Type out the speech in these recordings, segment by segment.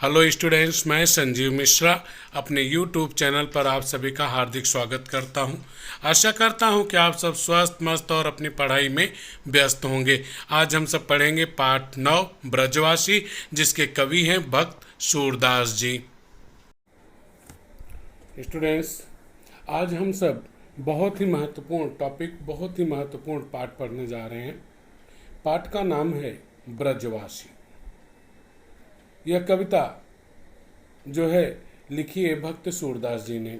Hello students, मैं संजीव मिश्रा अपने YouTube channel पर आप सभी का हार्दिक स्वागत करता हूं। आशा करता हूं कि आप सब स्वस्थ मस्त और अपनी पढ़ाई में व्यस्त होंगे। आज हम सब पढ़ेंगे पाठ 9 ब्रजवासी, जिसके कवि हैं भक्त सूरदास जी। स्टूडेंट्स, आज हम सब बहुत ही महत्वपूर्ण टॉपिक, बहुत ही महत्वपूर्ण पाठ पढ़ने जा रहे हैं। पाठ का नाम है ब्रजवासी। यह कविता जो है लिखी है भक्त सूरदास जी ने।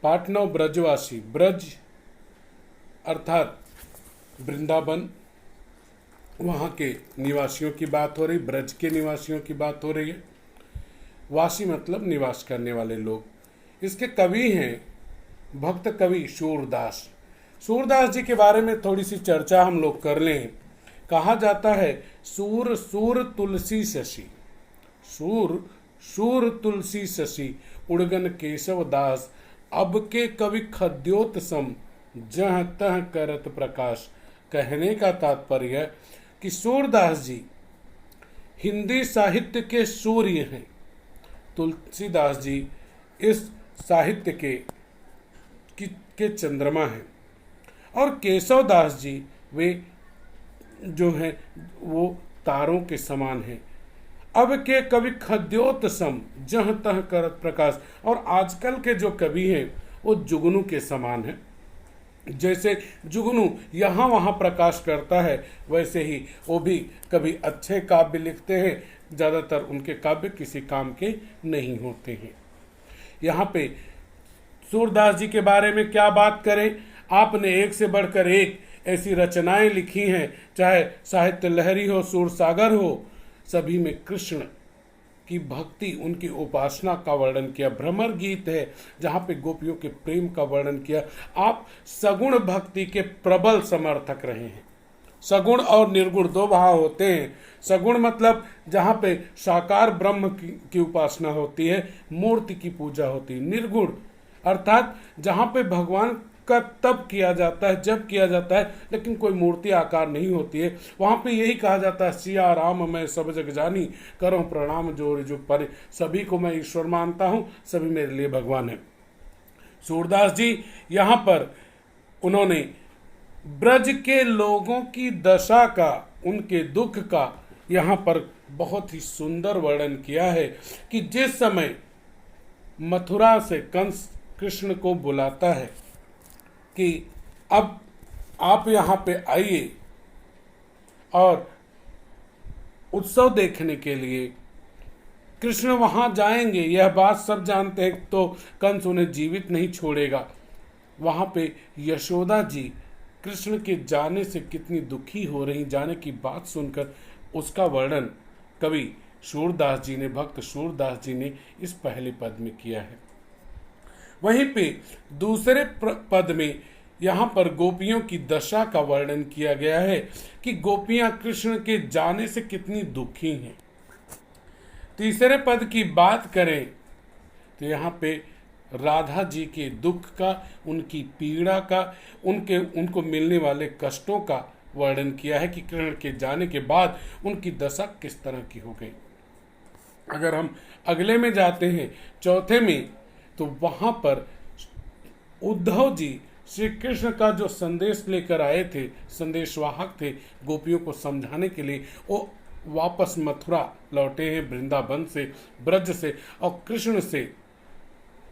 पाठ 9 ब्रजवासी। ब्रज अर्थात वृंदावन, वहाँ के निवासियों की बात हो रही, ब्रज के निवासियों की बात हो रही है। वासी मतलब निवास करने वाले लोग। इसके कवि हैं भक्त कवि सूरदास। सूरदास जी के बारे में थोड़ी सी चर्चा हम लोग कर लें। कहा जाता है सूर सूर तुलसी शशि, सूर सूर तुलसी शशि, उड़गन केशव दास, अब के कवि खद्योत सम, जह तह करत प्रकाश। कहने का तात्पर्य कि सूरदास जी हिंदी साहित्य के सूर्य हैं। तुलसीदास जी इस साहित्य के चंद्रमा हैं, और केशव दास जी वे जो हैं वो तारों के समान हैं। अब के कवि खद्योत सम, जह तह करत प्रकाश। और आजकल के जो कवि हैं वो जुगनू के समान हैं। जैसे जुगनू यहाँ वहाँ प्रकाश करता है, वैसे ही वो भी कभी अच्छे काव्य लिखते हैं, ज़्यादातर उनके काव्य किसी काम के नहीं होते हैं। यहाँ पे सूरदास जी के बारे में क्या बात करें। आपने एक से बढ़कर एक ऐसी रचनाएं लिखी हैं, चाहे साहित्य लहरी हो, सूर सागर हो, सभी में कृष्ण की भक्ति, उनकी उपासना का वर्णन किया। भ्रमर गीत है जहाँ पे गोपियों के प्रेम का वर्णन किया। आप सगुण भक्ति के प्रबल समर्थक रहे हैं। सगुण और निर्गुण दो भाव होते हैं। सगुण मतलब जहाँ पे साकार ब्रह्म की उपासना होती है, मूर्ति की पूजा होती है। निर्गुण अर्थात जहाँ पे भगवान का तब किया जाता है, जब किया जाता है, लेकिन कोई मूर्ति आकार नहीं होती है। वहाँ पे यही कहा जाता है, सिया राम मैं सब जग जानी, करो प्रणाम जोर जो परे। सभी को मैं ईश्वर मानता हूँ, सभी मेरे लिए भगवान है। सूरदास जी यहाँ पर उन्होंने ब्रज के लोगों की दशा का, उनके दुख का यहाँ पर बहुत ही सुंदर वर्णन किया है कि जिस समय मथुरा से कंस कृष्ण को बुलाता है कि अब आप यहाँ पे आइए और उत्सव देखने के लिए। कृष्ण वहाँ जाएंगे, यह बात सब जानते हैं, तो कंस उन्हें जीवित नहीं छोड़ेगा। वहाँ पे यशोदा जी कृष्ण के जाने से कितनी दुखी हो रही, जाने की बात सुनकर, उसका वर्णन कवि सूरदास जी ने, भक्त सूरदास जी ने इस पहले पद में किया है। वहीं पे दूसरे पद में यहाँ पर गोपियों की दशा का वर्णन किया गया है कि गोपियां कृष्ण के जाने से कितनी दुखी हैं। तीसरे पद की बात करें तो यहाँ पे राधा जी के दुख का, उनकी पीड़ा का, उनको मिलने वाले कष्टों का वर्णन किया है कि कृष्ण के जाने के बाद उनकी दशा किस तरह की हो गई। अगर हम अगले में जाते हैं, चौथे में, तो वहां पर उद्धव जी श्री कृष्ण का जो संदेश लेकर आए थे, संदेशवाहक थे गोपियों को समझाने के लिए, वो वापस मथुरा लौटे हैं, वृंदावन से, ब्रज से, और कृष्ण से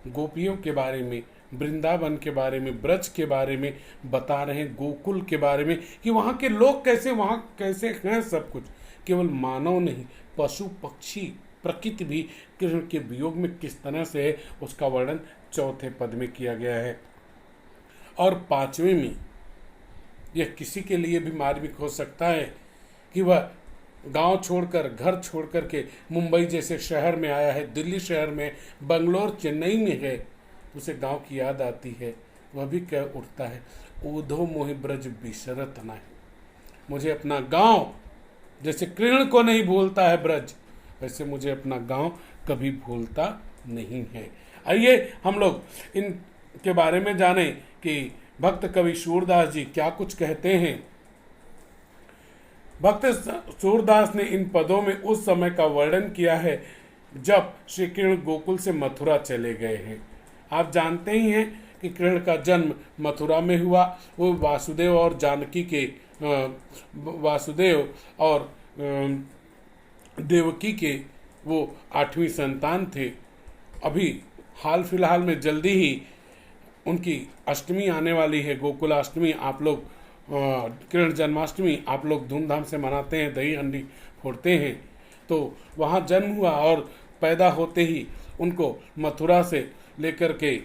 गोपियों के बारे में, वृंदावन के बारे में, ब्रज के बारे में बता रहे हैं, गोकुल के बारे में, कि वहाँ के लोग कैसे, वहाँ कैसे हैं सब कुछ। केवल मानव नहीं, पशु पक्षी प्रकृति भी कृष्ण के वियोग में किस तरह से है, उसका वर्णन चौथे पद में किया गया है। और पांचवें में यह किसी के लिए भी मार्मिक हो सकता है कि वह गांव छोड़कर, घर छोड़कर के मुंबई जैसे शहर में आया है, दिल्ली शहर में, बंगलोर, चेन्नई में है, उसे गांव की याद आती है। वह भी कह उठता है, ऊधो मोहि ब्रज बिसरत नहीं। मुझे अपना गांव, जैसे कृष्ण को नहीं भूलता है ब्रज, वैसे मुझे अपना गांव कभी भूलता नहीं है। आइए हम लोग इन के बारे में जानें कि भक्त कवि सूरदास जी क्या कुछ कहते हैं। भक्त सूरदास ने इन पदों में उस समय का वर्णन किया है जब श्री कृष्ण गोकुल से मथुरा चले गए हैं। आप जानते ही हैं कि कृष्ण का जन्म मथुरा में हुआ। वो वासुदेव और जानकी के वासुदेव और देवकी के वो 8वीं संतान थे। अभी हाल फिलहाल में जल्दी ही उनकी अष्टमी आने वाली है, गोकुलाष्टमी। आप लोग कृष्ण जन्माष्टमी आप लोग धूमधाम से मनाते हैं, दही हंडी फोड़ते हैं। तो वहाँ जन्म हुआ और पैदा होते ही उनको मथुरा से लेकर के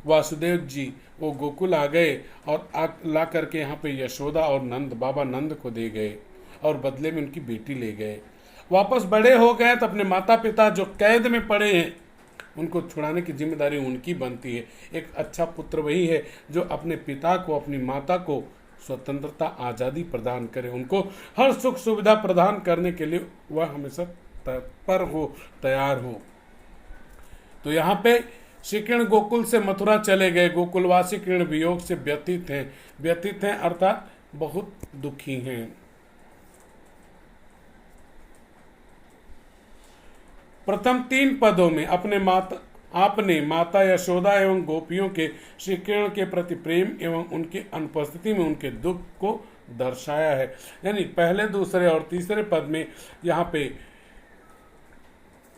वासुदेव जी वो गोकुल आ गए और ला करके यहाँ पे यशोदा और नंद बाबा नंद को दे गए और बदले में उनकी बेटी ले गए। वापस बड़े हो गए तो अपने माता पिता जो कैद में पड़े हैं उनको छुड़ाने की जिम्मेदारी उनकी बनती है। एक अच्छा पुत्र वही है जो अपने पिता को, अपनी माता को स्वतंत्रता आज़ादी प्रदान करे, उनको हर सुख सुविधा प्रदान करने के लिए वह हमेशा तत्पर हो, तैयार हो। तो यहाँ पे श्री कृष्ण गोकुल से मथुरा चले गए। गोकुलवासी कृष्ण वियोग से व्यतीत हैं अर्थात बहुत दुखी हैं। प्रथम 3 पदों में आपने माता यशोदा एवं गोपियों के श्री कृष्ण के प्रति प्रेम एवं उनकी अनुपस्थिति में उनके दुख को दर्शाया है। यानी पहले, दूसरे और तीसरे पद में यहाँ पे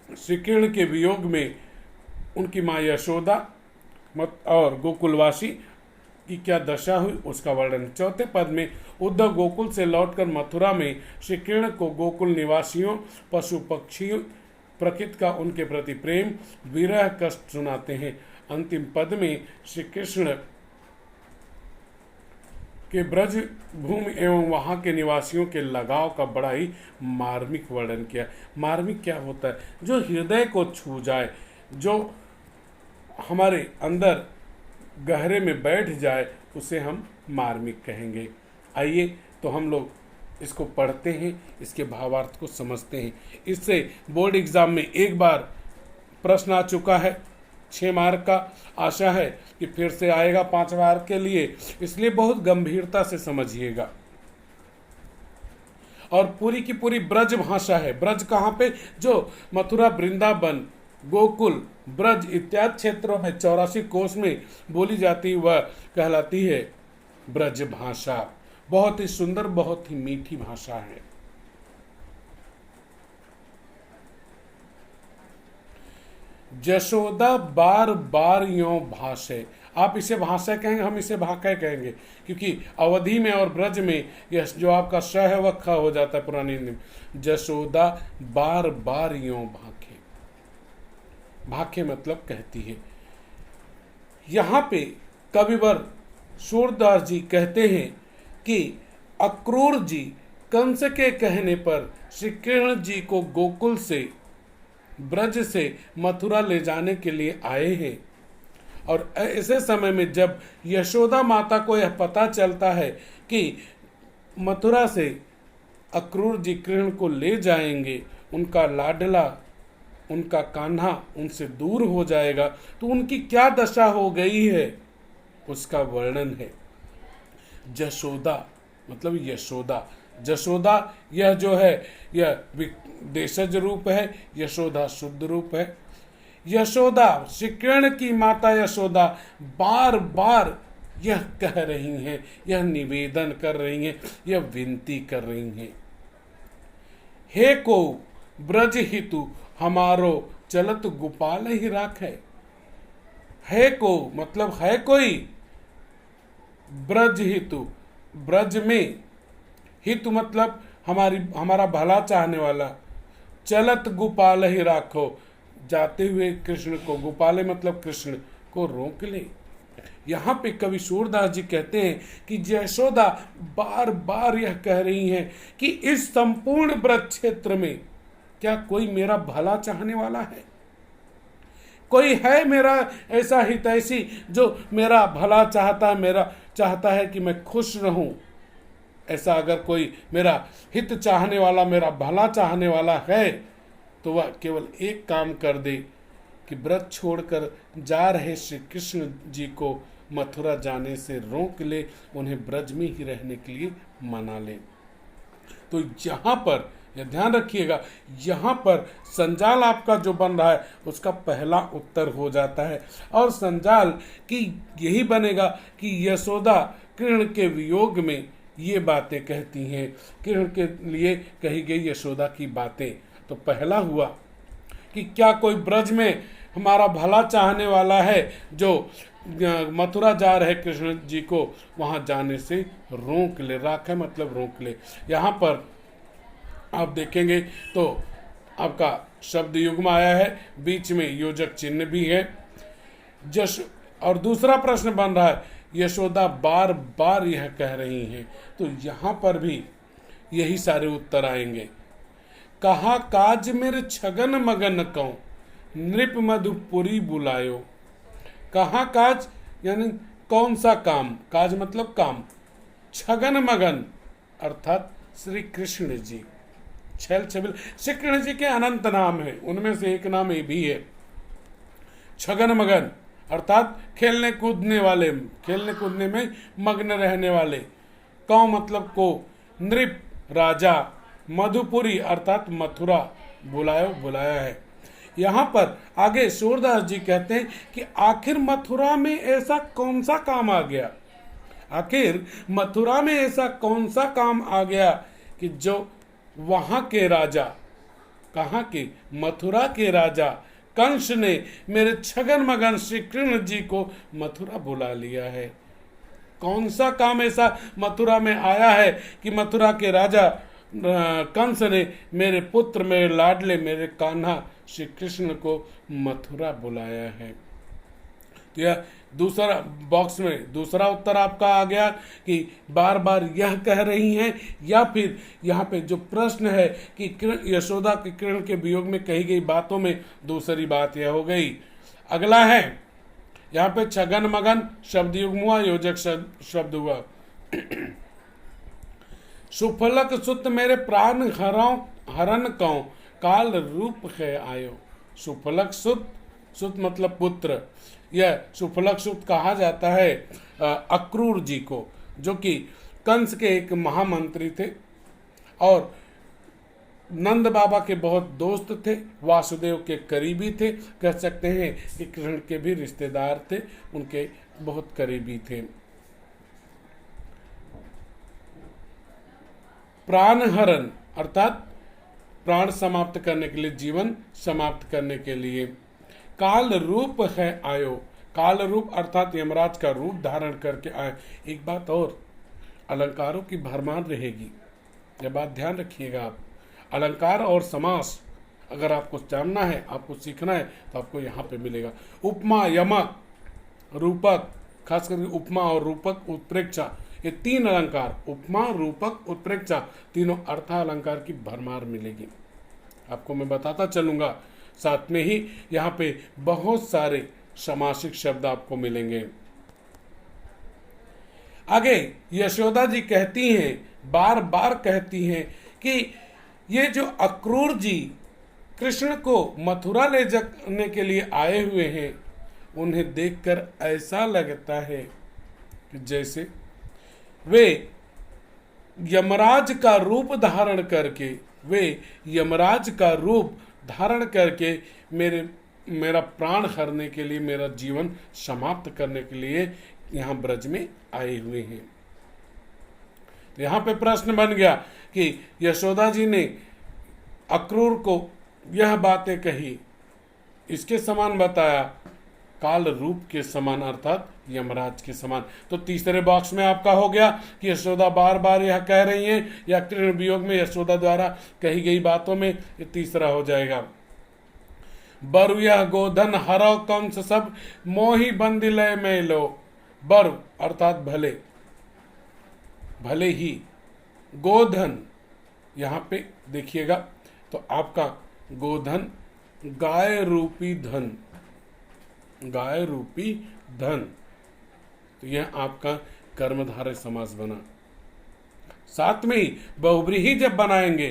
श्री कृष्ण के वियोग में उनकी माँ यशोदा और गोकुलवासी की क्या दशा हुई उसका वर्णन। चौथे पद में उद्धव गोकुल से लौटकर मथुरा में श्री कृष्ण को गोकुल निवासियों, पशु पक्षियों, प्रकृति का उनके प्रति प्रेम, विरह कष्ट सुनाते हैं। अंतिम पद में श्री कृष्ण के ब्रज भूमि एवं वहाँ के निवासियों के लगाव का बड़ा ही मार्मिक वर्णन किया। मार्मिक क्या होता है? जो हृदय को छू जाए, जो हमारे अंदर गहरे में बैठ जाए, उसे हम मार्मिक कहेंगे। आइए तो हम लोग इसको पढ़ते हैं, इसके भावार्थ को समझते हैं। इससे बोर्ड एग्जाम में एक बार प्रश्न आ चुका है 6 मार्क का, आशा है कि फिर से आएगा 5 मार्क के लिए, इसलिए बहुत गंभीरता से समझिएगा। और पूरी की पूरी ब्रज भाषा है। ब्रज कहाँ पे? जो मथुरा, वृंदावन, गोकुल, ब्रज इत्यादि क्षेत्रों में 84 कोश में बोली जाती वह कहलाती है ब्रज भाषा। बहुत ही सुंदर, बहुत ही मीठी भाषा है। यशोदा बार बार यों भाषे। आप इसे भाषा कहेंगे, हम इसे भाका कहेंगे, क्योंकि अवधि में और ब्रज में यह जो आपका श है वह ख हो जाता है पुरानी हिंदी में। यशोदा बार बार यों भाके। भाके मतलब कहती है। यहाँ पे कविवर सूरदास जी कहते हैं कि अक्रूर जी कंस के कहने पर श्री कृष्ण जी को गोकुल से, ब्रज से मथुरा ले जाने के लिए आए हैं। और ऐसे समय में जब यशोदा माता को यह पता चलता है कि मथुरा से अक्रूर जी कृष्ण को ले जाएंगे, उनका लाडला, उनका कान्हा उनसे दूर हो जाएगा, तो उनकी क्या दशा हो गई है उसका वर्णन है। जशोदा मतलब यशोदा। जशोदा यह जो है यह देशज रूप है, यशोदा शुद्ध रूप है। यशोदा, श्री कृष्ण की माता यशोदा बार बार यह कह रही हैं, यह निवेदन कर रही हैं, यह विनती कर रही हैं, हे को ब्रज हितु हमारो चलत गोपाल ही राखे। है को मतलब है कोई, ब्रज हितु, ब्रज में, हितु मतलब हमारा भला चाहने वाला, चलत गोपाल ही राखो, जाते हुए कृष्ण को, गोपाल मतलब कृष्ण को रोक ले। यहाँ पे कवि सूरदास जी कहते हैं कि यशोदा बार बार यह कह रही हैं कि इस संपूर्ण ब्रज क्षेत्र में क्या कोई मेरा भला चाहने वाला है? कोई है मेरा ऐसा हितैषी जो मेरा भला चाहता है, मेरा चाहता है कि मैं खुश रहूं? ऐसा अगर कोई मेरा हित चाहने वाला, मेरा भला चाहने वाला है, तो वह केवल एक काम कर दे कि ब्रज छोड़कर जा रहे श्री कृष्ण जी को मथुरा जाने से रोक ले, उन्हें ब्रज में ही रहने के लिए मना ले। तो यहाँ पर ये ध्यान रखिएगा, यहाँ पर संजाल आपका जो बन रहा है उसका पहला उत्तर हो जाता है। और संजाल की यही बनेगा कि यशोदा कृष्ण के वियोग में ये बातें कहती हैं, कृष्ण के लिए कही गई यशोदा की बातें। तो पहला हुआ कि क्या कोई ब्रज में हमारा भला चाहने वाला है जो मथुरा जा रहे कृष्ण जी को वहां जाने से रोक ले। राख है मतलब रोक ले। यहाँ पर आप देखेंगे तो आपका शब्द युग्म आया है, बीच में योजक चिन्ह भी है। जश और दूसरा प्रश्न बन रहा है, यशोदा बार बार यह कह रही हैं, तो यहाँ पर भी यही सारे उत्तर आएंगे। कहा काज मेरे छगन मगन कौ, नृप मधुपुरी बुलायो। कहा काज यानी कौन सा काम, काज मतलब काम, छगन मगन अर्थात श्री कृष्ण जी। छैल छबिल श्री कृष्ण जी के अनंत नाम है, उनमें से एक नाम ये भी है। छगन मगन अर्थात खेलने कूदने वाले, खेलने कूदने में मग्न रहने वाले। कौ मतलब को, नृप राजा, मधुपुरी अर्थात मथुरा, बुलायो बुलाया है। यहाँ पर आगे सूरदास जी कहते हैं कि आखिर मथुरा में ऐसा कौन सा काम आ गया, आखिर मथुरा में ऐसा कौन सा काम आ गया कि जो वहां के राजा, कहाँ के, मथुरा के राजा कंस ने मेरे छगन मगन श्री कृष्ण जी को मथुरा बुला लिया है। कौन सा काम ऐसा मथुरा में आया है कि मथुरा के राजा कंस ने मेरे पुत्र, मेरे लाडले, मेरे कान्हा श्री कृष्ण को मथुरा बुलाया है। तो यह दूसरा बॉक्स में दूसरा उत्तर आपका आ गया कि बार बार यह कह रही हैं, या फिर यहाँ पे जो प्रश्न है कि यशोदा के कृष्ण के वियोग में कही गई बातों में दूसरी बात यह हो गई। अगला है यहाँ पे छगन मगन शब्द युग्म हुआ, योजक शब्द हुआ। सुफलक सुत मेरे प्राण हरण कौ, काल रूप है आयो। सुफलक सुत, सुत मतलब पुत्र, यह सुफलक सुत कहा जाता है अक्रूर जी को, जो कि कंस के एक महामंत्री थे और नंद बाबा के बहुत दोस्त थे, वासुदेव के करीबी थे, कह सकते हैं कि कृष्ण के भी रिश्तेदार थे, उनके बहुत करीबी थे। प्राणहरण अर्थात प्राण समाप्त करने के लिए, जीवन समाप्त करने के लिए। काल रूप है आयो, काल रूप अर्थात यमराज का रूप धारण करके आए। एक बात और, अलंकारों की भरमार रहेगी, यह बात ध्यान रखिएगा आप। अलंकार और समास अगर आपको जानना है, आपको सीखना है, तो आपको यहाँ पे मिलेगा। उपमा, यमक, रूपक, खास करके उपमा और रूपक, उत्प्रेक्षा, ये तीन अलंकार, उपमा, रूपक, उत्प्रेक्षा, तीनों अर्थ अलंकार की भरमार मिलेगी। आपको मैं बताता चलूंगा, साथ में ही यहाँ पे बहुत सारे समासिक शब्द आपको मिलेंगे। आगे यशोदा जी कहती हैं, बार बार कहती हैं कि ये जो अक्रूर जी कृष्ण को मथुरा ले जाने के लिए आए हुए हैं, उन्हें देखकर ऐसा लगता है कि जैसे वे यमराज का रूप धारण करके, वे यमराज का रूप धारण करके मेरा प्राण हरने के लिए, मेरा जीवन समाप्त करने के लिए यहाँ ब्रज में आए हुए हैं। तो यहाँ पे प्रश्न बन गया कि यशोदा जी ने अक्रूर को यह बातें कही, इसके समान बताया, काल रूप के समान अर्थात यमराज के समान। तो तीसरे बॉक्स में आपका हो गया कि यशोदा बार बार यह कह रही हैं, या कृष्ण वियोग में यशोदा द्वारा कही गई बातों में, ये तीसरा हो जाएगा। बरु यह गोधन हरो कंस सब, मोहि बंदिलय में लो। बरु अर्थात भले, भले ही, गोधन यहाँ पे देखिएगा तो आपका गोधन गाय रूपी धन, गाय रूपी धन, तो यह आपका कर्मधारय समास बना। साथ में ही बहुब्रीहि जब बनाएंगे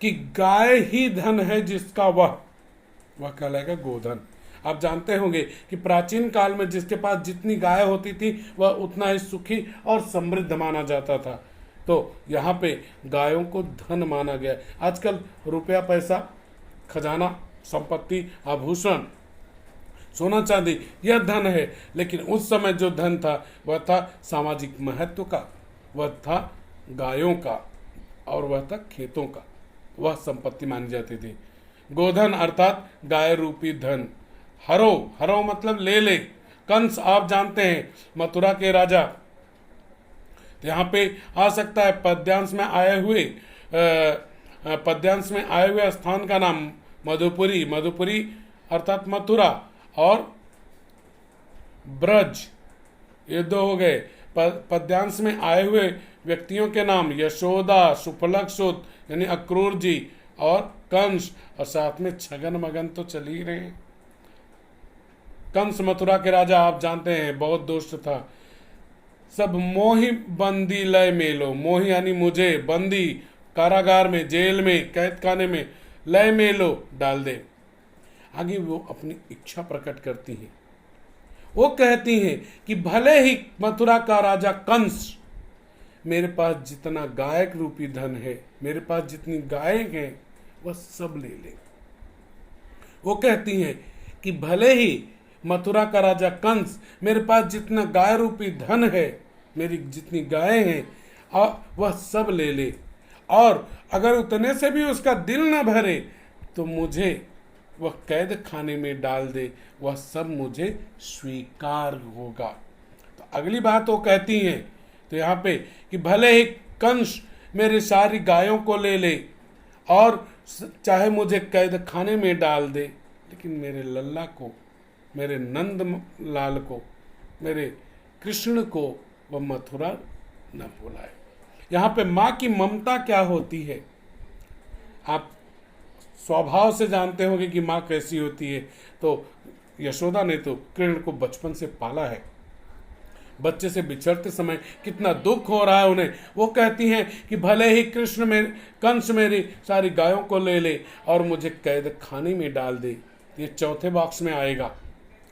कि गाय ही धन है जिसका वह कहलाएगा गोधन। आप जानते होंगे कि प्राचीन काल में जिसके पास जितनी गाय होती थी वह उतना ही सुखी और समृद्ध माना जाता था। तो यहाँ पे गायों को धन माना गया। आजकल रुपया, पैसा, खजाना, संपत्ति, आभूषण, सोना चांदी यह धन है, लेकिन उस समय जो धन था वह था सामाजिक महत्व का, वह था गायों का और वह था खेतों का, वह संपत्ति मानी जाती थी। गोधन अर्थात गाय रूपी धन। हरो, हरो मतलब ले ले। कंस आप जानते हैं मथुरा के राजा, तो यहाँ पे आ सकता है पद्यांश में आए हुए स्थान का नाम मधुपुरी, मधुपुरी अर्थात मथुरा, और ब्रज, ये दो हो गए। पद्यांश में आए हुए व्यक्तियों के नाम यशोदा, सुफलक सुत यानी अक्रूर जी, और कंस, और साथ में छगन मगन तो चल ही रहे हैं। कंस मथुरा के राजा आप जानते हैं, बहुत दुष्ट था। सब मोहि बंदी लय मेलो, मोहि यानी मुझे, बंदी कारागार में, जेल में, कैद खाने में, लय मेलो डाल दे। आगे वो अपनी इच्छा प्रकट करती हैं। वो कहती हैं कि भले ही मथुरा का राजा कंस मेरे पास जितना गायक रूपी धन है, मेरे पास जितनी गायक हैं, वह सब ले ले। वो कहती हैं कि भले ही मथुरा का राजा कंस मेरे पास जितना गाय रूपी धन है, मेरी जितनी गायें हैं, और वह सब ले ले, और अगर उतने से भी उसका दिल न भरे तो मुझे वह कैद खाने में डाल दे, वह सब मुझे स्वीकार होगा। तो अगली बात वो कहती हैं तो यहाँ पे कि भले ही कंस मेरी सारी गायों को ले ले और चाहे मुझे कैद खाने में डाल दे, लेकिन मेरे लल्ला को, मेरे नंद लाल को, मेरे कृष्ण को वह मथुरा न बुलाए। यहाँ पे माँ की ममता क्या होती है आप स्वभाव से जानते होंगे कि माँ कैसी होती है। तो यशोदा ने तो कृष्ण को बचपन से पाला है। बच्चे से बिछड़ते समय कितना दुख हो रहा है उन्हें। वो कहती हैं कि भले ही कंस मेरी सारी गायों को ले ले और मुझे कैद खाने में डाल दे। ये चौथे बॉक्स में आएगा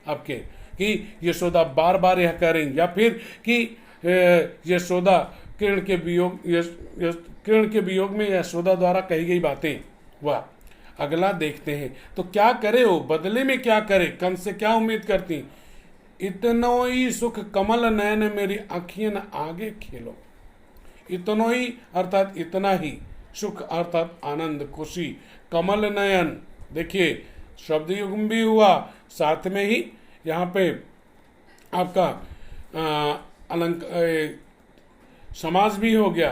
आपके कि यशोदा बार बार यह करें, या फिर कि यशोदा किरण के वियोग में यशोदा द्वारा कही गई बातें। वह अगला देखते हैं तो क्या करे वो, बदले में क्या करे, कंस से क्या उम्मीद करती। इतनो ही सुख कमल नयन मेरी आँखियन आगे खेलो। इतनो ही अर्थात इतना ही, सुख अर्थात आनंद, खुशी, कमल नयन, देखिए शब्द युग्म भी हुआ, साथ में ही यहाँ पे आपका समास भी हो गया।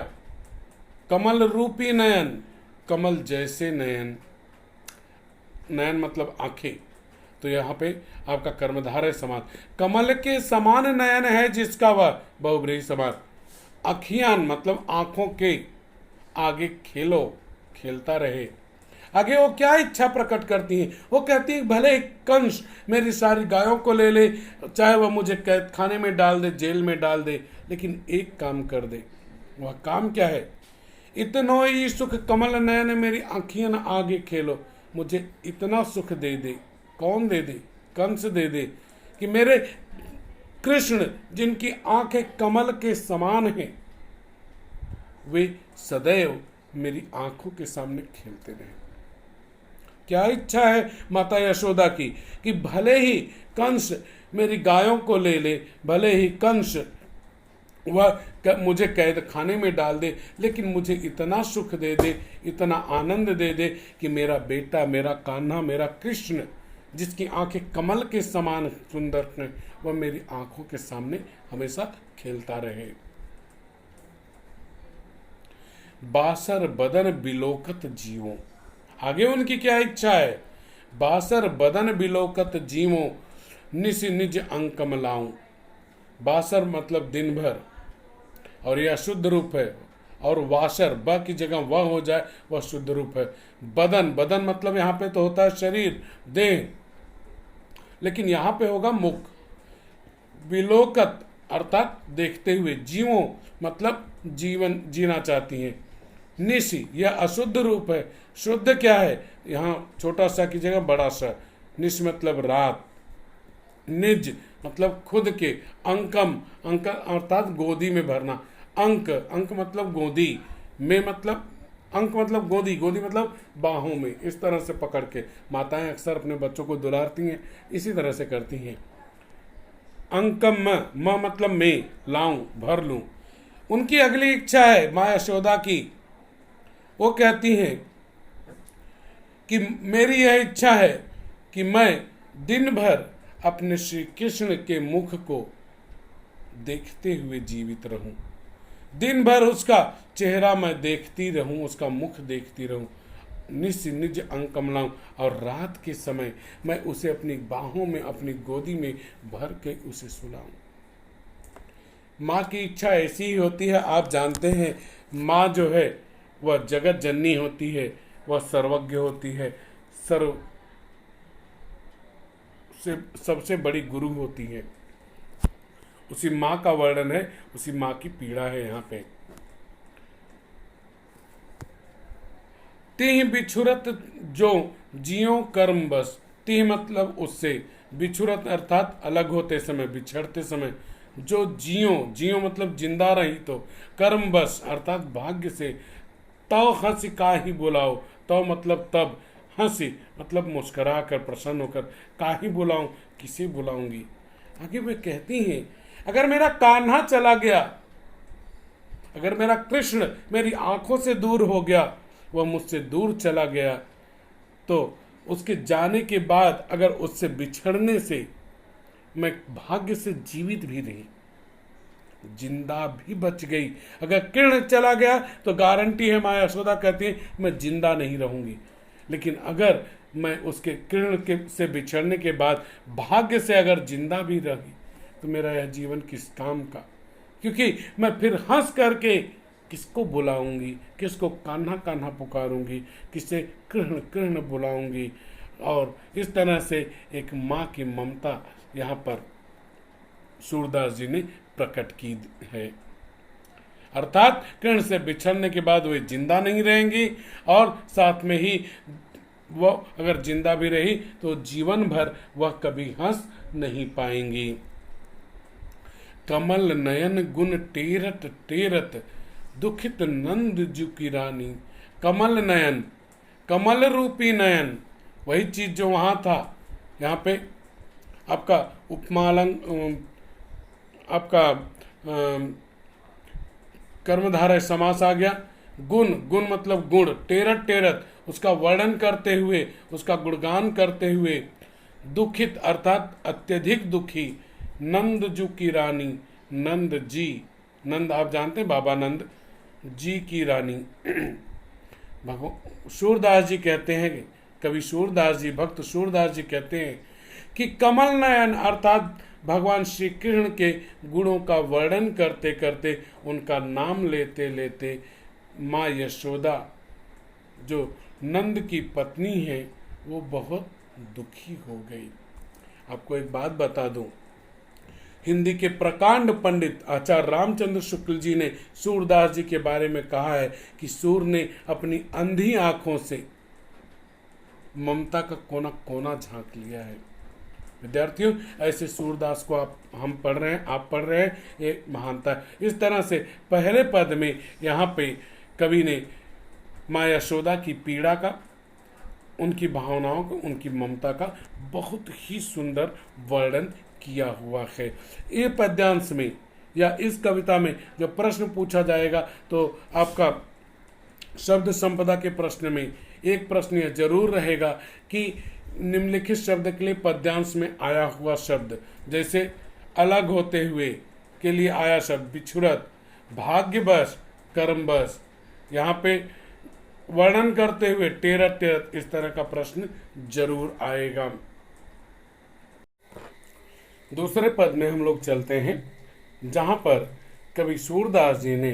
कमल रूपी नयन, कमल जैसे नयन, नयन मतलब आंखें, तो यहाँ पे आपका कर्मधारय समास। कमल के समान नयन है जिसका वह बहुब्रीहि समास। अखियान मतलब आंखों के आगे खेलो, खेलता रहे। आगे वो क्या इच्छा प्रकट करती हैं, वो कहती है भले कंस मेरी सारी गायों को ले ले, चाहे वह मुझे कैद खाने में डाल दे, जेल में डाल दे, लेकिन एक काम कर दे। वह काम क्या है? इतनो ही सुख कमल नयन मेरी आँखियां आगे खेलो, मुझे इतना सुख दे दे। कौन दे दे? कंस दे दे कि मेरे कृष्ण जिनकी आंखें कमल के समान हैं, वे सदैव मेरी आंखों के सामने खेलते रहे। क्या इच्छा है माता यशोदा की कि भले ही कंस मेरी गायों को ले ले, भले ही कंस वह मुझे कैद खाने में डाल दे, लेकिन मुझे इतना सुख दे दे, इतना आनंद दे दे कि मेरा बेटा, मेरा कान्हा, मेरा कृष्ण जिसकी आंखें कमल के समान सुंदर हैं, वह मेरी आंखों के सामने हमेशा खेलता रहे। बासर बदन बिलोकत जीवों, आगे उनकी क्या इच्छा है? बासर बदन बिलोकत जीवों, निज निज अंकम लाऊं। बासर मतलब दिन भर, और यह शुद्ध रूप है, और वासर ब की जगह वह हो जाए, वह शुद्ध रूप है। बदन, बदन मतलब यहाँ पे तो होता है शरीर, देह, लेकिन यहाँ पे होगा मुख। विलोकत अर्थात देखते हुए, जीवों मतलब जीवन जीना चाहती हैं। निशि यह अशुद्ध रूप है, शुद्ध क्या है? यहाँ छोटा सा की जगह बड़ा सा। निश मतलब रात, निज मतलब खुद के, अंकम अंक अर्थात गोदी में भरना। अंक, अंक मतलब गोदी में, मतलब अंक मतलब गोदी, गोदी मतलब बाहों में, इस तरह से पकड़ के माताएं अक्सर अपने बच्चों को दुलारती हैं, इसी तरह से करती हैं। अंकम म मतलब मैं, लाऊं, भर लूं। उनकी अगली इच्छा है माँ यशोदा की, वो कहती हैं कि मेरी यह इच्छा है कि मैं दिन भर अपने श्री कृष्ण के मुख को देखते हुए जीवित रहूं, दिन भर उसका चेहरा मैं देखती रहूं, उसका मुख देखती रहूं, निज निज अंग कमलाऊं, और रात के समय मैं उसे अपनी बाहों में, अपनी गोदी में भर के उसे सुलाऊं। माँ की इच्छा ऐसी ही होती है। आप जानते हैं माँ जो है वह जगत जननी होती है, वह सर्वज्ञ होती है, सर्व से सबसे बड़ी गुरु होती है। उसी माँ का वर्णन है, उसी माँ की पीड़ा है यहाँ पे। तिह बिछुरत जो जियो कर्म बस, तिह मतलब उससे, बिछुरत अर्थात अलग होते समय, बिछड़ते समय, जो जियो, जियो मतलब जिंदा रही तो, कर्म बस अर्थात भाग्य से, तव हंसी का ही बुलाओ, तव मतलब तब, हंसी मतलब मुस्कुरा कर, प्रसन्न होकर, का ही बुलाऊं, किसे बुलाऊंगी। आगे वे कहती हैं अगर मेरा कान्हा चला गया, अगर मेरा कृष्ण मेरी आंखों से दूर हो गया, वह मुझसे दूर चला गया, तो उसके जाने के बाद अगर उससे बिछड़ने से मैं भाग्य से जीवित भी रही, जिंदा भी बच गई, अगर किरण चला गया तो गारंटी है, माँ यशोदा कहती है, मैं जिंदा नहीं रहूंगी। लेकिन अगर मैं उसके किरण के से बिछड़ने के बाद भाग्य से अगर जिंदा भी रही, तो मेरा यह जीवन किस काम का, क्योंकि मैं फिर हंस करके किसको बुलाऊंगी, किसको कान्हा कान्हा पुकारूंगी, किसे कृष्ण कृष्ण बुलाऊंगी। और इस तरह से एक माँ की ममता यहाँ पर सूरदास जी ने प्रकट की है। अर्थात कृष्ण से बिछड़ने के बाद वे जिंदा नहीं रहेंगी, और साथ में ही वह अगर जिंदा भी रही तो जीवन भर वह कभी हंस नहीं पाएंगी। कमल नयन गुण टेरत टेरत, दुखित नंद जू की रानी। कमल नयन, कमल रूपी नयन, वही चीज जो वहां था, यहाँ पे आपका उपमालंग, आपका कर्मधारय समास आ गया। गुण, गुण मतलब गुण, टेरत टेरत उसका वर्णन करते हुए, उसका गुणगान करते हुए, दुखित अर्थात अत्यधिक दुखी, नंद जू की रानी, नंद जी, नंद आप जानते हैं बाबा नंद जी की रानी। सूरदास जी कहते हैं, कवि सूरदास जी, भक्त सूरदास जी कहते हैं कि कमल नयन अर्थात भगवान श्री कृष्ण के गुणों का वर्णन करते करते, उनका नाम लेते लेते माँ यशोदा जो नंद की पत्नी है वो बहुत दुखी हो गई। आपको एक बात बता दूं, हिंदी के प्रकांड पंडित आचार्य रामचंद्र शुक्ल जी ने सूरदास जी के बारे में कहा है कि सूर ने अपनी अंधी आंखों से ममता का कोना कोना झांक लिया है। विद्यार्थियों, ऐसे सूरदास को हम पढ़ रहे हैं, आप पढ़ रहे हैं, ये महानता है। इस तरह से पहले पद में यहाँ पे कवि ने माँ यशोदा की पीड़ा का, उनकी भावनाओं का, उनकी ममता का बहुत ही सुंदर वर्णन किया हुआ है। ये पद्यांश में या इस कविता में जब प्रश्न पूछा जाएगा तो आपका शब्द संपदा के प्रश्न में एक प्रश्न यह जरूर रहेगा कि निम्नलिखित शब्द के लिए पद्यांश में आया हुआ शब्द, जैसे अलग होते हुए के लिए आया शब्द बिछुरत, भाग्यवश, कर्मवश, यहाँ पे वर्णन करते हुए टेरत टेरत, इस तरह का प्रश्न जरूर आएगा। दूसरे पद में हम लोग चलते हैं, जहां पर कवि सूरदास जी ने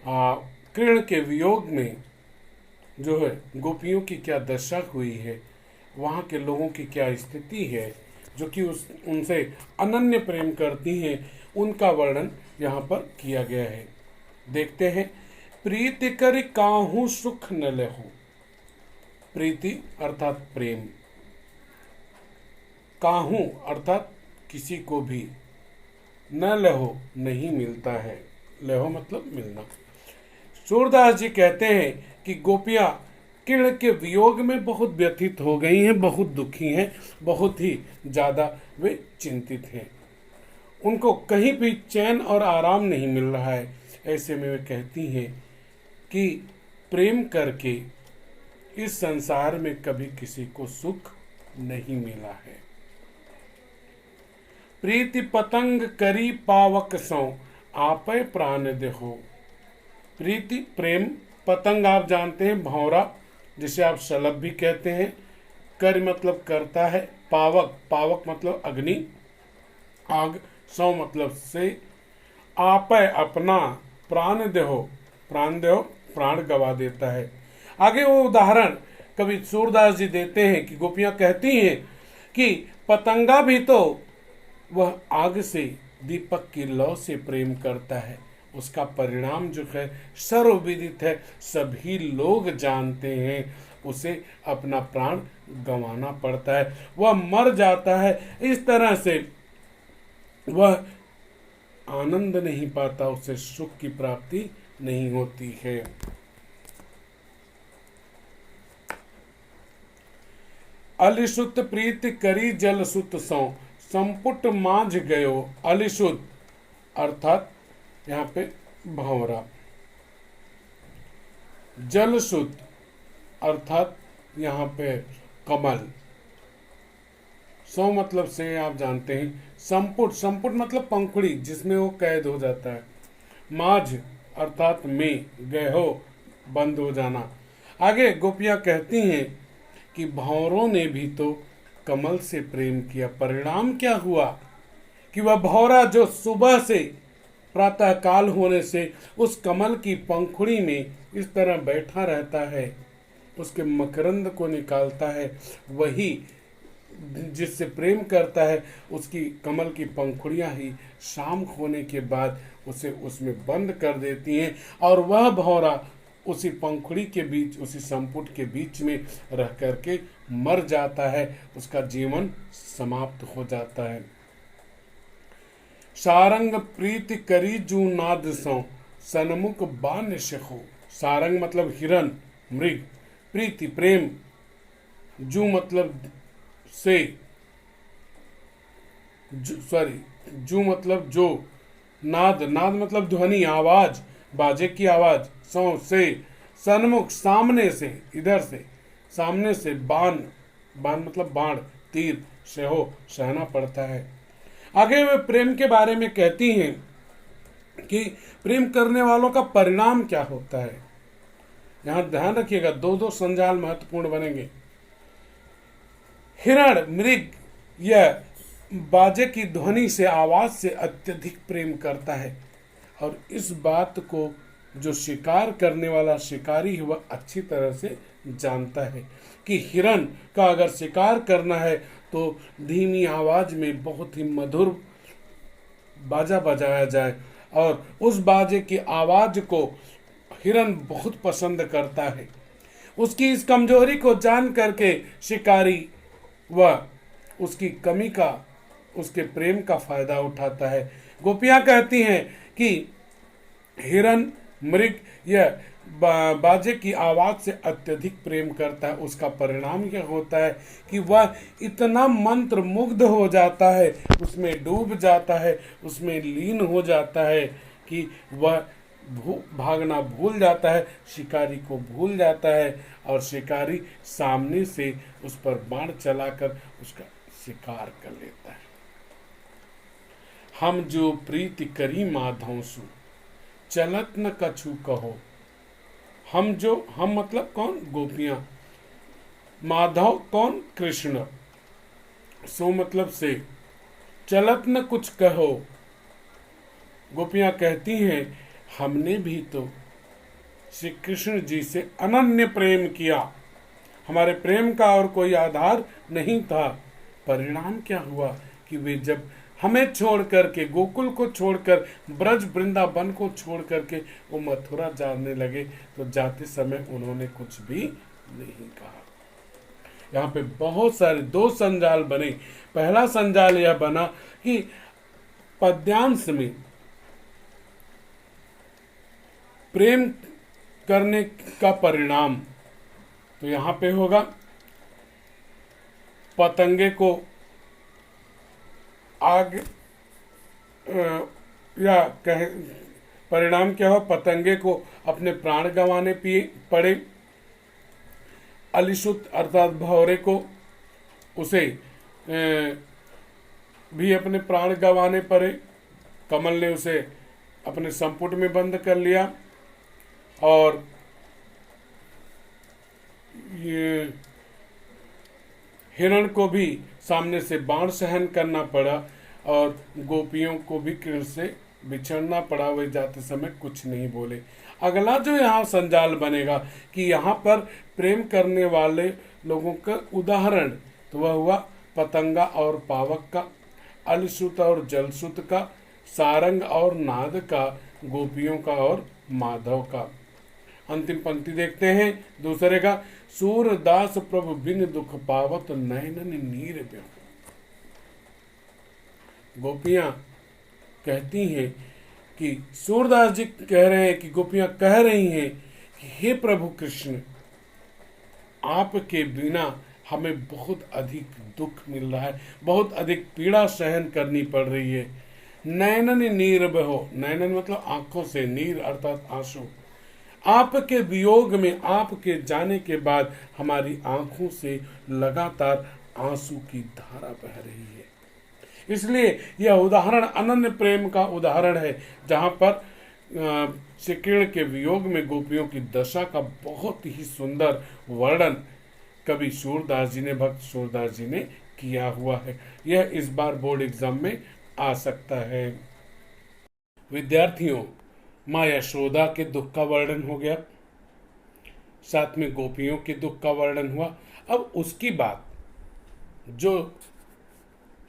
कृष्ण के वियोग में जो है गोपियों की क्या दशा हुई है, वहाँ के लोगों की क्या स्थिति है, जो कि उनसे अनन्य प्रेम करती हैं, उनका वर्णन यहाँ पर किया गया है। देखते हैं, प्रीति कर काहू सुख न लहू, प्रीति अर्थात प्रेम, काहू अर्थात किसी को भी, न लहो नहीं मिलता है, लेहो मतलब मिलना। सूरदास जी कहते हैं कि गोपियां किरण के वियोग में बहुत व्यथित हो गई हैं, बहुत दुखी हैं, बहुत ही ज्यादा वे चिंतित हैं। उनको कहीं भी चैन और आराम नहीं मिल रहा है। ऐसे में वे कहती हैं कि प्रेम करके इस संसार में कभी किसी को सुख नहीं मिला है। प्रीति पतंग करी पावक सौ आपे प्राण देहो। प्रीति प्रेम, पतंग आप जानते हैं भंवरा, जिसे आप शलभ भी कहते हैं। कर मतलब करता है, पावक, पावक मतलब अग्नि, आग, सौ मतलब से, आपे अपना, प्राण देहो, प्राण देहो प्राण गवा देता है। आगे वो उदाहरण कवि सूरदास जी देते हैं कि गोपियां कहती हैं कि पतंगा भी तो वह आग से, दीपक की लौ से प्रेम करता है। उसका परिणाम जो है सर्वविदित है, सभी लोग जानते हैं। उसे अपना प्राण गंवाना पड़ता है, वह मर जाता है। इस तरह से वह आनंद नहीं पाता, उसे सुख की प्राप्ति नहीं होती है। अलिसुत प्रीति करी जलसुत सौ संपुट मांझ गयो। अलिसुत अर्थात यहाँ पे भंवरा, जलसुत अर्थात यहाँ पे कमल, सौ मतलब से आप जानते हैं। संपुट, संपुट मतलब पंखुड़ी जिसमें वो कैद हो जाता है। माझ अर्थात में, गयो बंद हो जाना। आगे गोपियां कहती हैं कि भंवरों ने भी तो कमल से प्रेम किया, परिणाम क्या हुआ कि वह भंवरा जो सुबह से प्रातः काल होने से उस कमल की पंखुड़ी में इस तरह बैठा रहता है, उसके मकरंद को निकालता है, वही जिससे प्रेम करता है उसकी कमल की पंखुड़ियां ही शाम होने के बाद उसे उसमें बंद कर देती हैं, और वह भंवरा उसी पंखुड़ी के बीच, उसी संपुट के बीच में रह करके मर जाता है, उसका जीवन समाप्त हो जाता है। सारंग प्रीति करी जू नाद सौ सन्मुख बान शेखो। सारंग मतलब हिरण, मृग, प्रीति प्रेम, जू मतलब से, जू मतलब जो, नाद, नाद मतलब ध्वनि, आवाज, बाजे की आवाज, सौ से, सन्मुख सामने से, इधर से, सामने से, बाण, बाण मतलब बाण, तीर, सेहो सहना पड़ता है। आगे वे प्रेम के बारे में कहती हैं कि प्रेम करने वालों का परिणाम क्या होता है। यहां ध्यान रखिएगा, दो दो संजाल महत्वपूर्ण बनेंगे। हिरण, मृग, यह बाजे की ध्वनि से, आवाज से अत्यधिक प्रेम करता है, और इस बात को जो शिकार करने वाला शिकारी है वह अच्छी तरह से जानता है कि हिरण का अगर शिकार करना है तो धीमी आवाज में बहुत ही मधुर बाजा बजाया जाए, और उस बाजे की आवाज को हिरण बहुत पसंद करता है। उसकी इस कमजोरी को जान करके शिकारी वह उसकी कमी का, उसके प्रेम का फायदा उठाता है। गोपियां कहती हैं कि हिरण, मृग यह बाजे की आवाज से अत्यधिक प्रेम करता है। उसका परिणाम यह होता है कि वह इतना मंत्र मुग्ध हो जाता है, उसमें डूब जाता है, उसमें लीन हो जाता है कि वह भागना भूल जाता है, शिकारी को भूल जाता है, और शिकारी सामने से उस पर बाण चलाकर उसका शिकार कर लेता है। हम जो प्रीति करी माधव सु चलत न कछु कहो। हम जो, हम मतलब कौन, गोपियां, माधव कौन, कृष्ण, सो मतलब से, चलत न कुछ कहो। गोपियां कहती हैं हमने भी तो श्री कृष्ण जी से अनन्य प्रेम किया, हमारे प्रेम का और कोई आधार नहीं था। परिणाम क्या हुआ कि वे जब हमें छोड़ करके, गोकुल को छोड़कर, ब्रज वृंदावन को छोड़ करके वो मथुरा जाने लगे, तो जाते समय उन्होंने कुछ भी नहीं कहा। यहाँ पे बहुत सारे दो संजाल बने। पहला संजाल यह बना कि पद्यांश में प्रेम करने का परिणाम, तो यहाँ पे होगा पतंगे को आग या कहे परिणाम क्या हो, पतंगे को अपने प्राण गंवाने पड़े। अलिशुत अर्थात भौरे को उसे भी अपने प्राण गंवाने पड़े। कमल ने उसे अपने संपुट में बंद कर लिया और ये हिरण को भी सामने से बाण सहन करना पड़ा और गोपियों को भी कृष्ण से बिछड़ना पड़ा। वे जाते समय कुछ नहीं बोले। अगला जो यहाँ संजाल बनेगा कि यहाँ पर प्रेम करने वाले लोगों का उदाहरण, तो वह हुआ पतंगा और पावक का, अलिसुत और जलसुत का, सारंग और नाद का, गोपियों का और माधव का। अंतिम पंक्ति देखते हैं दूसरे का, सूरदास प्रभु बिन दुख पावत नैनन नीर ब्यों। गोपियां कहती हैं कि सूरदास जी कह रहे हैं कि गोपियां कह रही हैं कि हे प्रभु कृष्ण, आपके बिना हमें बहुत अधिक दुख मिल रहा है, बहुत अधिक पीड़ा सहन करनी पड़ रही है। नैनन नीर बहो, नैनन मतलब आंखों से, नीर अर्थात आंसू। आपके वियोग में, आपके जाने के बाद हमारी आंखों से लगातार आंसू की धारा बह रही है। इसलिए यह उदाहरण अनन्य प्रेम का उदाहरण है, जहां पर श्री कृष्ण के वियोग में गोपियों की दशा का बहुत ही सुंदर वर्णन कवि सूरदास जी ने, भक्त सूरदास जी ने किया हुआ है। यह इस बार बोर्ड एग्जाम में आ सकता है। विद्यार्थियों, माँ यशोदा के दुख का वर्णन हो गया, साथ में गोपियों के दुख का वर्णन हुआ। अब उसकी बात जो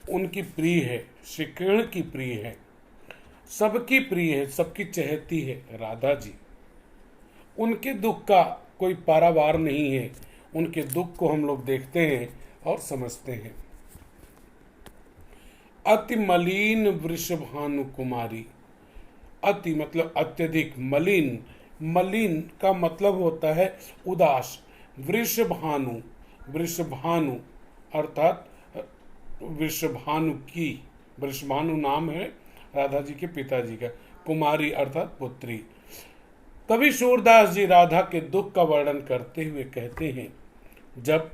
उनकी प्रिय है, श्री कृष्ण की प्रिय है, सबकी प्रिय है, सबकी चहेती है, राधा जी। उनके दुख का कोई पारावार नहीं है। उनके दुख को हम लोग देखते हैं और समझते हैं। अति मलिन वृषभानु कुमारी, अति मतलब अत्यधिक, मलिन, मलिन का मतलब होता है उदास। वृषभानु, वृषभानु अर्थात वृषभानु की, वृषभानु नाम है राधा जी के पिताजी का, कुमारी अर्थात पुत्री। कवि सूरदास जी राधा के दुख का वर्णन करते हुए कहते हैं, जब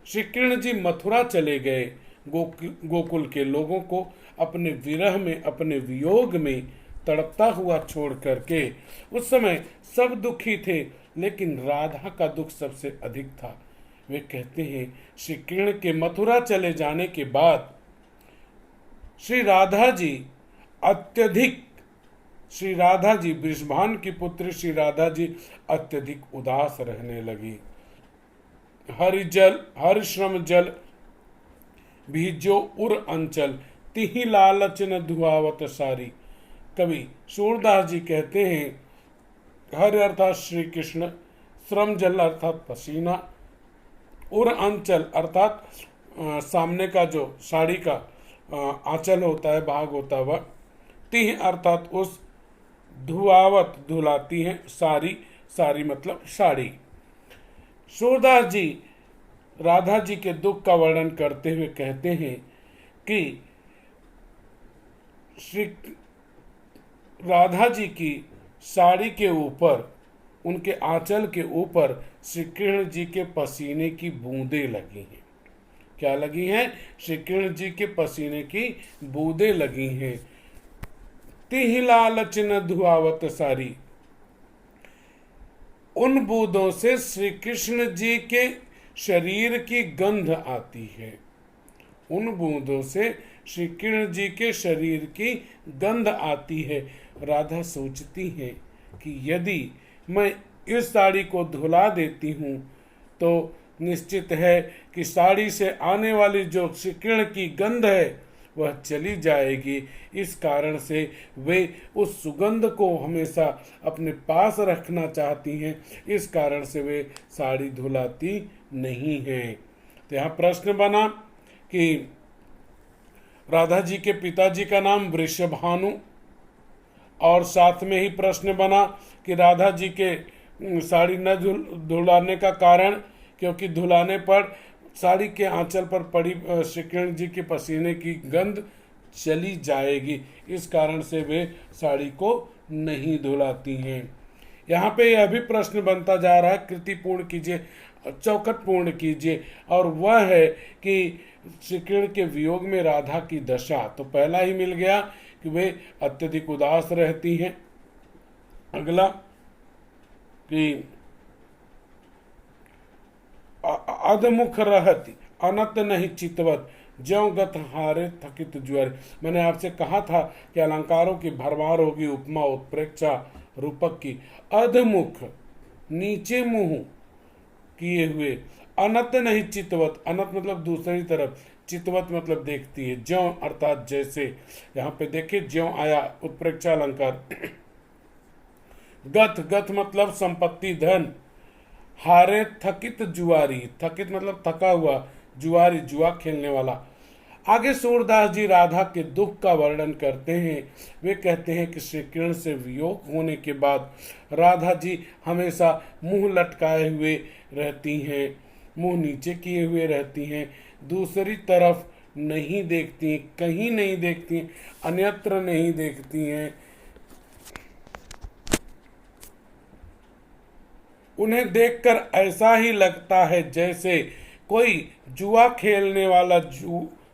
श्री कृष्ण जी मथुरा चले गए, गोकुल के लोगों को अपने विरह में, अपने वियोग में तड़पता हुआ छोड़ करके, उस समय सब दुखी थे, लेकिन राधा का दुख सबसे अधिक था। वे कहते हैं, श्री कृष्ण के मथुरा चले जाने के बाद श्री राधा जी अत्यधिक, श्री राधा जी, वृषभान की पुत्री श्री राधा जी अत्यधिक उदास रहने लगी। हरि श्रम जल भीजो उर अंचल, तिहि लालच न धुआवत सारी। कवि सूरदास जी कहते हैं, हरि अर्थात श्री कृष्ण, श्रम जल अर्थात पसीना, उर अंचल अर्थात सामने का जो साड़ी का आंचल होता है, भाग होता है वह, तिह अर्थात उस, धुआवत धुलाती है, सारी, सारी मतलब साड़ी। सूरदास जी राधा जी के दुख का वर्णन करते हुए कहते हैं कि श्री राधा जी की साड़ी के ऊपर, उनके आंचल के ऊपर श्री कृष्ण जी के पसीने की बूंदें लगी हैं। क्या लगी हैं? श्री कृष्ण जी के पसीने की बूंदें लगी हैं। तिहि लालच न धुआवत सारी, उन बूंदों से श्री कृष्ण जी के शरीर की गंध आती है। उन बूंदों से श्री कृष्ण जी के शरीर की गंध आती है। राधा सोचती है कि यदि मैं इस साड़ी को धुला देती हूँ तो निश्चित है कि साड़ी से आने वाली जो श्री कृष्ण की गंध है वह चली जाएगी। इस कारण से वे उस सुगंध को हमेशा अपने पास रखना चाहती हैं। इस कारण से वे साड़ी धुलाती नहीं हैं। तो यहाँ प्रश्न बना कि राधा जी के पिताजी का नाम वृषभानु और साथ में ही प्रश्न बना कि राधा जी के साड़ी न धुलाने का कारण, क्योंकि धुलाने पर साड़ी के आंचल पर पड़ी श्री कृष्ण जी के पसीने की गंध चली जाएगी, इस कारण से वे साड़ी को नहीं धुलाती हैं। यहाँ पे यह भी प्रश्न बनता जा रहा है, कृति पूर्ण कीजिए, चौखट पूर्ण कीजिए, और वह है कि श्री कृष्ण के वियोग में राधा की दशा। तो पहला ही मिल गया कि वे अत्यधिक उदास रहती हैं। अगला कि अधमुख रहती अनत नहीं चितवत, ज्यों गत हारे थकित जुअर। मैंने आपसे कहा था कि अलंकारों की भरमार होगी, उपमा उत्प्रेक्षा रूपक की। अधमुख नीचे मुंह किए हुए, अनत नहीं चितवत, अनत मतलब दूसरी तरफ, चितवत मतलब देखती है, ज्यों अर्थात जैसे। यहाँ पे देखिए ज्यों आया उत्प्रेक्षा अलंकार। गत, गत मतलब संपत्ति धन। हारे थकित जुआरी, थकित मतलब थका हुआ, जुआरी जुआ खेलने वाला। आगे सूरदास जी राधा के दुख का वर्णन करते हैं। वे कहते हैं कि श्री कृष्ण से वियोग होने के बाद राधा जी हमेशा मुंह लटकाए हुए रहती हैं, मुंह नीचे किए हुए रहती हैं, दूसरी तरफ नहीं देखती, कहीं नहीं देखती, अन्यत्र नहीं देखती हैं। उन्हें देखकर ऐसा ही लगता है जैसे कोई जुआ खेलने वाला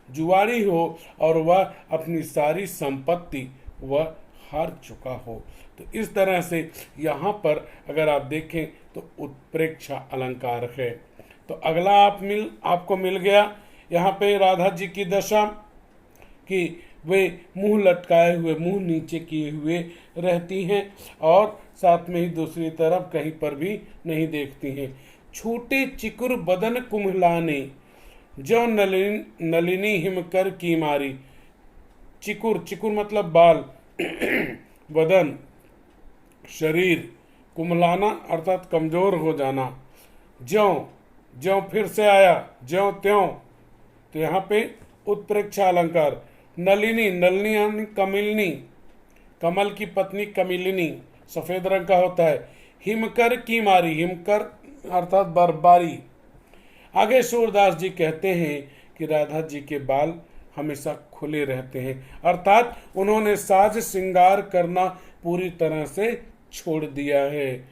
जुआरी हो और वह अपनी सारी संपत्ति वह हार चुका हो। तो इस तरह से यहाँ पर अगर आप देखें तो उत्प्रेक्षा अलंकार है। तो अगला आपको मिल गया यहाँ पे राधा जी की दशा कि वे मुंह लटकाए हुए, मुंह नीचे किए हुए रहती हैं और साथ में ही दूसरी तरफ कहीं पर भी नहीं देखती हैं। छोटे चिकुर बदन कुम्हलाने, जो नलिनी हिमकर की मारी। चिकुर, चिकुर मतलब बाल, बदन शरीर, कुम्हलाना अर्थात कमजोर हो जाना। ज्यों, ज्यों फिर से आया, ज्यों त्यों, तो यहाँ पे उत्प्रेक्षा अलंकार। नलिनी, नलिनी यानी कमिलनी, कमल की पत्नी कमिलिनी, सफेद रंग का होता है। हिमकर की मारी, हिमकर अर्थात बर्फबारी। आगे सूरदास जी कहते हैं कि राधा जी के बाल हमेशा खुले रहते हैं, अर्थात उन्होंने साज श्रृंगार करना पूरी तरह से छोड़ दिया है।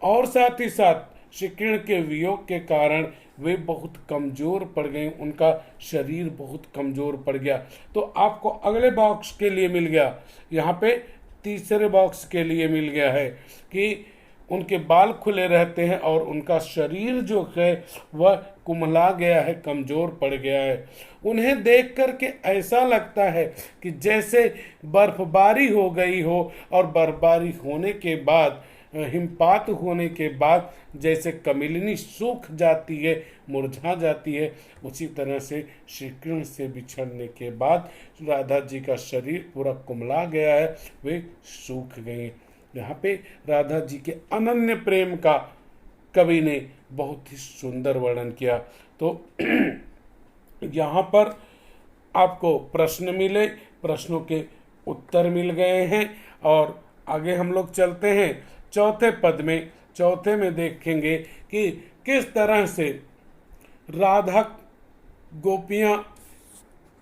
और साथ ही साथ श्री कृष्ण के वियोग के कारण वे बहुत कमजोर पड़ गए, उनका शरीर बहुत कमजोर पड़ गया। तो आपको अगले बॉक्स के लिए मिल गया, यहाँ पे तीसरे बॉक्स के लिए मिल गया है कि उनके बाल खुले रहते हैं और उनका शरीर जो है वह कुम्हला गया है, कमजोर पड़ गया है। उन्हें देख करके ऐसा लगता है कि जैसे बर्फबारी हो गई हो और बर्फबारी होने के बाद, हिमपात होने के बाद जैसे कमिलिनी सूख जाती है, मुरझा जाती है, उसी तरह से श्री कृष्ण से बिछड़ने के बाद राधा जी का शरीर पूरा कुम्हला गया है, वे सूख गए। यहाँ पे राधा जी के अनन्य प्रेम का कवि ने बहुत ही सुंदर वर्णन किया। तो यहाँ पर आपको प्रश्न मिले, प्रश्नों के उत्तर मिल गए हैं और आगे हम लोग चलते हैं चौथे पद में। चौथे में देखेंगे कि किस तरह से राधा, गोपियाँ,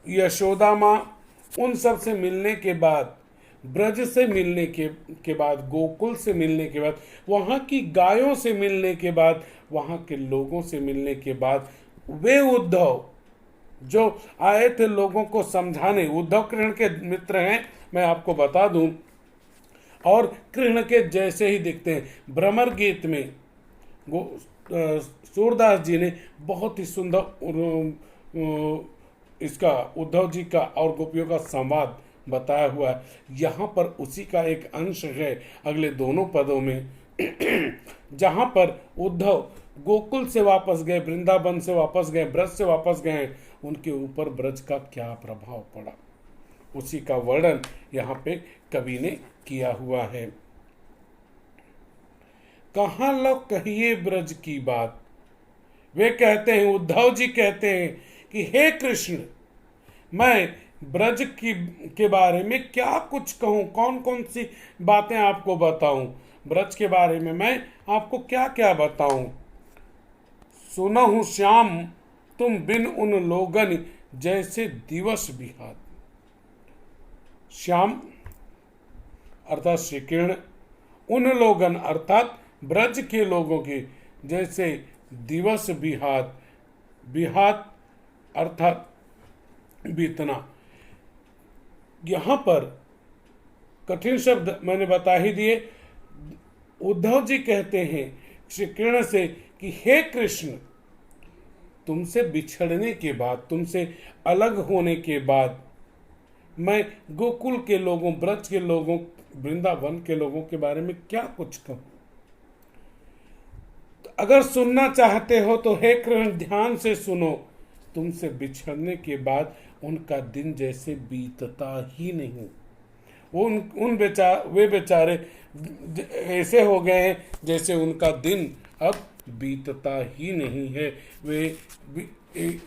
यशोदा माँ, उन सब से मिलने के बाद, ब्रज से मिलने के बाद, गोकुल से मिलने के बाद, वहाँ की गायों से मिलने के बाद, वहाँ के लोगों से मिलने के बाद, वे उद्धव जो आए थे लोगों को समझाने, उद्धव कृष्ण के मित्र हैं, मैं आपको बता दूं, और कृष्ण के जैसे ही दिखते हैं। भ्रमर गीत में सूरदास जी ने बहुत ही सुंदर इसका उद्धव जी का और गोपियों का संवाद बताया हुआ है। यहाँ पर उसी का एक अंश है अगले दोनों पदों में, जहाँ पर उद्धव गोकुल से वापस गए, वृंदावन से वापस गए, ब्रज से वापस गए, उनके ऊपर ब्रज का क्या प्रभाव पड़ा, उसी का वर्णन यहाँ पे कवि ने किया हुआ है। कहाँ लो कहिए ब्रज की बात, वे कहते हैं, उद्धव जी कहते हैं कि हे कृष्ण, मैं ब्रज की के बारे में क्या कुछ कहूँ, कौन कौन सी बातें आपको बताऊं। ब्रज के बारे में मैं आपको क्या क्या बताऊं। सुनहु श्याम तुम बिन उन लोगन, जैसे दिवस बिहार। श्याम अर्थात श्री कृष्ण, उन लोगन अर्थात ब्रज के लोगों के, जैसे दिवस बिहात। बिहात अर्थात बीतना। यहां पर कठिन शब्द मैंने बता ही दिए। उद्धव जी कहते हैं श्री कृष्ण से कि हे कृष्ण, तुमसे बिछड़ने के बाद, तुमसे अलग होने के बाद मैं गोकुल के लोगों, ब्रज के लोगों, वृंदावन के लोगों के बारे में क्या कुछ कहूं। तो अगर सुनना चाहते हो तो हे कृष्ण ध्यान से सुनो। तुमसे बिछड़ने के बाद उनका दिन जैसे बीतता ही नहीं। वो वे बेचारे ऐसे हो गए हैं जैसे उनका दिन अब बीतता ही नहीं है। वे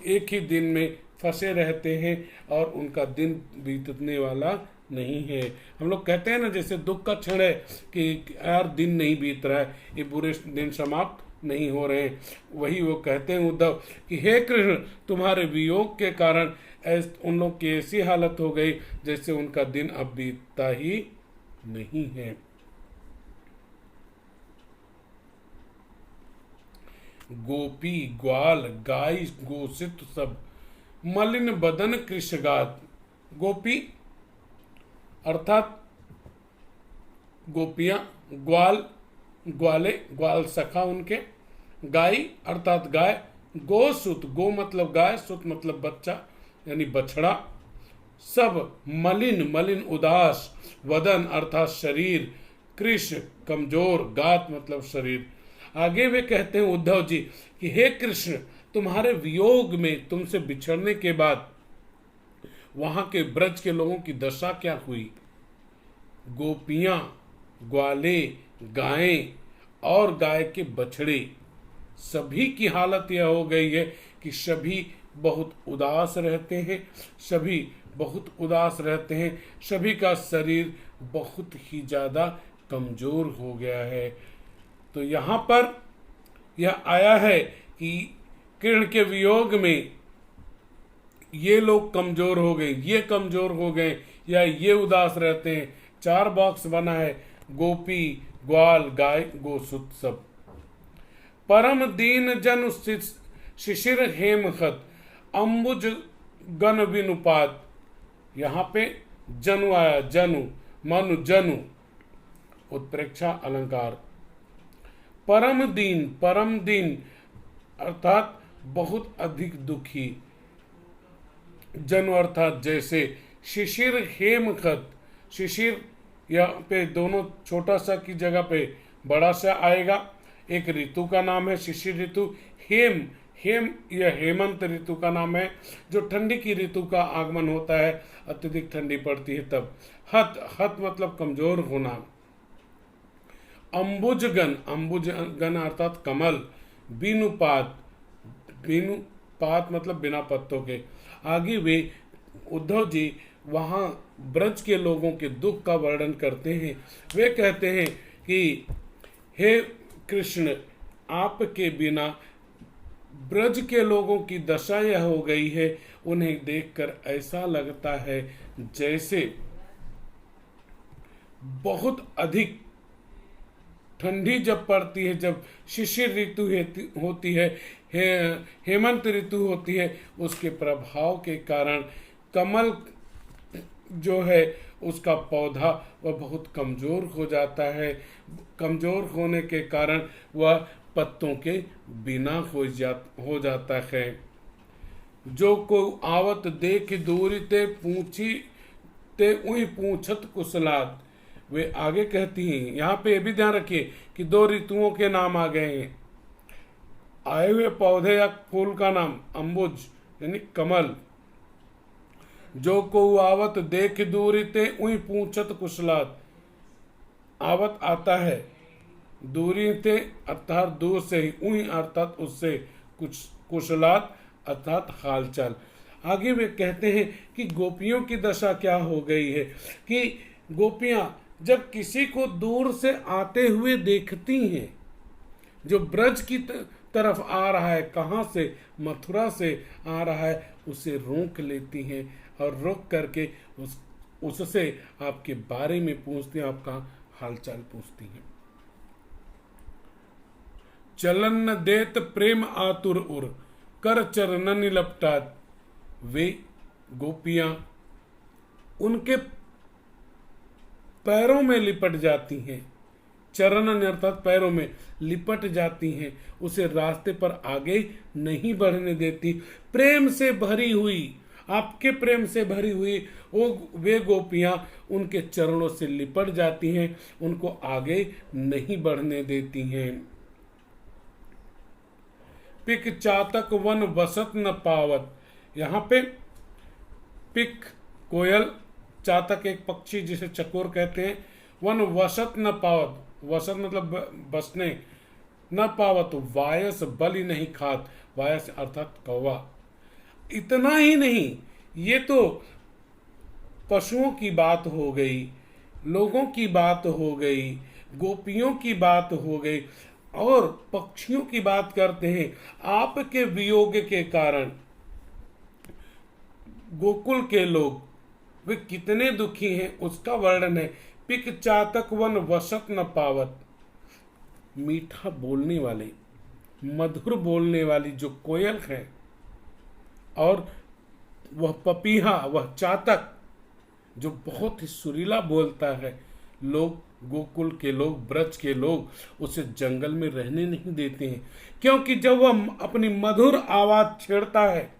एक ही दिन में फंसे रहते हैं और उनका दिन बीतने वाला नहीं है। हम लोग कहते हैं ना, जैसे दुख का क्षण है कि यार दिन नहीं बीत रहा है, ये बुरे दिन समाप्त नहीं हो रहे हैं। वही वो कहते हैं उद्धव कि हे कृष्ण, तुम्हारे वियोग के कारण उन लोग की ऐसी हालत हो गई जैसे उनका दिन अब बीतता ही नहीं है। गोपी ग्वाल गाय गोसित सब, मलिन बदन कृषगात। गोपी अर्थात गोपियां, ग्वाल ग्वाले, ग्वाल सखा उनके, गाय अर्थात गाय, गोसुत, गो मतलब गाय, सुत मतलब बच्चा यानी बछड़ा। सब मलिन, मलिन उदास, वदन अर्थात शरीर, कृष कमजोर, गात मतलब शरीर। आगे वे कहते हैं उद्धव जी कि हे कृष्ण, तुम्हारे वियोग में, तुमसे बिछड़ने के बाद वहां के ब्रज के लोगों की दशा क्या हुई। गोपियां, ग्वाले, गायें और गाय के बछड़े, सभी की हालत यह हो गई है कि सभी बहुत उदास रहते हैं, सभी बहुत उदास रहते हैं, सभी का शरीर बहुत ही ज्यादा कमजोर हो गया है। तो यहाँ पर यह आया है कि कृष्ण के वियोग में ये लोग कमजोर हो गए, ये कमजोर हो गए या ये उदास रहते हैं। 4 बॉक्स बना है, गोपी, ग्वाल, गाय, गोसुत सब। परम दीन जन शिशिर हेमखत, अंबुज गण विनुपात। यहाँ पे जनु आया, जनु मनु जनु, उत्प्रेक्षा अलंकार। परम दीन अर्थात बहुत अधिक दुखी। जनु अर्थात जैसे। शिशिर हेमखत, शिशिर यहाँ पे दोनों छोटा सा की जगह पे बड़ा सा आएगा। एक ऋतु का नाम है शिशिर ऋतु। हेम, हेम यह हेमंत ऋतु का नाम है, जो ठंडी की ऋतु का आगमन होता है, अत्यधिक ठंडी पड़ती है तब। हत, हत मतलब कमजोर होना। अंबुजगन, अंबुजगन अर्थात कमल। बीनुपात, बीनुपात मतलब बिना पत्तों के। आगे वे उद्धव जी वहां ब्रज के लोगों के दुख का वर्णन करते हैं। वे कहते हैं कि हे कृष्ण, आपके बिना ब्रज के लोगों की दशा यह हो गई है, उन्हें देखकर ऐसा लगता है जैसे बहुत अधिक ठंडी जब पड़ती है, जब शिशिर ऋतु होती है, हेमंत ऋतु होती है, उसके प्रभाव के कारण कमल जो है उसका पौधा वह बहुत कमजोर हो जाता है। कमजोर होने के कारण वह पत्तों के बिना हो जाता है। जो को आवत देख दूरी ते पूछी ते उही पूछत कुशलाद। वे आगे कहती हैं, यहाँ पे भी ध्यान रखिए कि 2 ऋतुओं के नाम आ गए हैं। आए हुए पौधे या फूल का नाम अंबुज यानी कमल। जो को आवत देख दूरी ते उही पूछत कुशलाद। आवत आता है, दूरी ते अर्थात दूर से ही, उही अर्थात उससे, कुछ कुशलात अर्थात हालचाल। आगे वे कहते हैं कि गोपियों की दशा क्या हो गई है, कि गोपियां जब किसी को दूर से आते हुए देखती हैं, जो ब्रज की तरफ आ रहा है, कहाँ से, मथुरा से आ रहा है, उसे रोक लेती हैं और रोक करके उससे आपके बारे में पूछती हैं, आपका हालचाल पूछती हैं। चलन न देत प्रेम आतुर उर, कर चरणन लपटात। वे गोपियां उनके पैरों में लिपट जाती हैं, चरण अर्थात पैरों में लिपट जाती हैं, उसे रास्ते पर आगे नहीं बढ़ने देती। प्रेम से भरी हुई, आपके प्रेम से भरी हुई वे गोपियां उनके चरणों से लिपट जाती हैं, उनको आगे नहीं बढ़ने देती हैं। पिक चातक वन वसत न पावत। यहाँ पे पिक कोयल, चातक एक पक्षी जिसे चकोर कहते हैं, वन वसत न पावत, वसत मतलब बसने, न पावत वायस बलि नहीं खात, वायस अर्थात कौवा। इतना ही नहीं, ये तो पशुओं की बात हो गई, लोगों की बात हो गई, गोपियों की बात हो गई, और पक्षियों की बात करते हैं। आपके वियोग के कारण गोकुल के लोग वे कितने दुखी हैं, उसका वर्णन है। पिक चातक वन वसत न पावत। मीठा बोलने वाले, मधुर बोलने वाली जो कोयल है, और वह पपीहा, वह चातक जो बहुत ही सुरीला बोलता है, लोग, गोकुल के लोग, ब्रज के लोग उसे जंगल में रहने नहीं देते हैं, क्योंकि जब वह अपनी मधुर आवाज छेड़ता है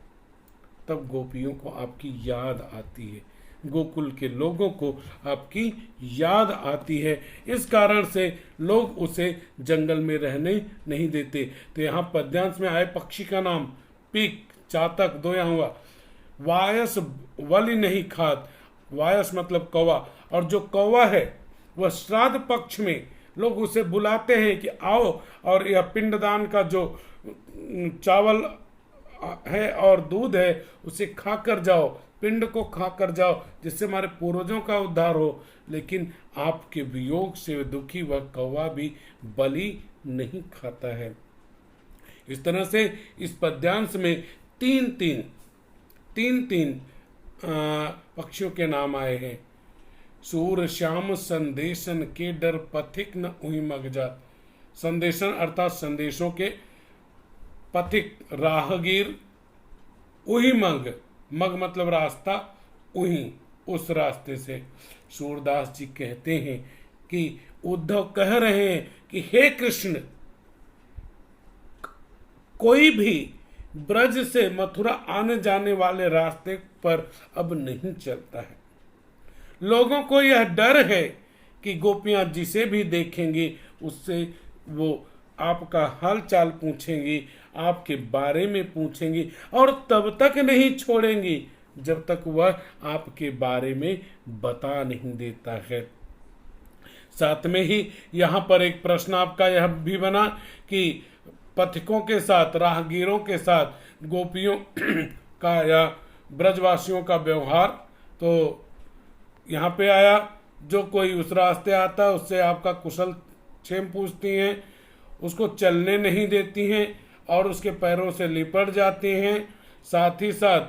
तब गोपियों को आपकी याद आती है, गोकुल के लोगों को आपकी याद आती है। इस कारण से लोग उसे जंगल में रहने नहीं देते। तो यहाँ पद्यांश में आए पक्षी का नाम पिक, चातक, दो यहाँ हुआ। वायस वलि नहीं खात, वायस मतलब कौवा, और जो कौवा है वह श्राद्ध पक्ष में लोग उसे बुलाते हैं कि आओ, और यह पिंडदान का जो चावल है और दूध है उसे खाकर जाओ, पिंड को खाकर जाओ, जिससे हमारे पूर्वजों का उद्धार हो। लेकिन आपके वियोग से दुखी वह कौवा भी बलि नहीं खाता है। इस तरह से इस पद्यांश में तीन तीन पक्षियों के नाम आए हैं। सूर श्याम संदेशन के डर पथिक न उही मगजात। संदेशन अर्थात संदेशों के, पथिक राहगीर, उही मग, मग मतलब रास्ता, उही उस रास्ते से। सूरदास जी कहते हैं कि उद्धव कह रहे हैं कि हे कृष्ण, कोई भी ब्रज से मथुरा आने जाने वाले रास्ते पर अब नहीं चलता है। लोगों को यह डर है कि गोपियां जिसे भी देखेंगी उससे वो आपका हाल चाल पूछेंगी, आपके बारे में पूछेंगी, और तब तक नहीं छोड़ेंगी जब तक वह आपके बारे में बता नहीं देता है। साथ में ही यहाँ पर एक प्रश्न आपका यह भी बना कि पथिकों के साथ, राहगीरों के साथ गोपियों का या ब्रजवासियों का व्यवहार, तो यहाँ पे आया जो कोई उस रास्ते आता है उससे आपका कुशल क्षेम पूछती हैं, उसको चलने नहीं देती हैं और उसके पैरों से लिपट जाती हैं। साथ ही साथ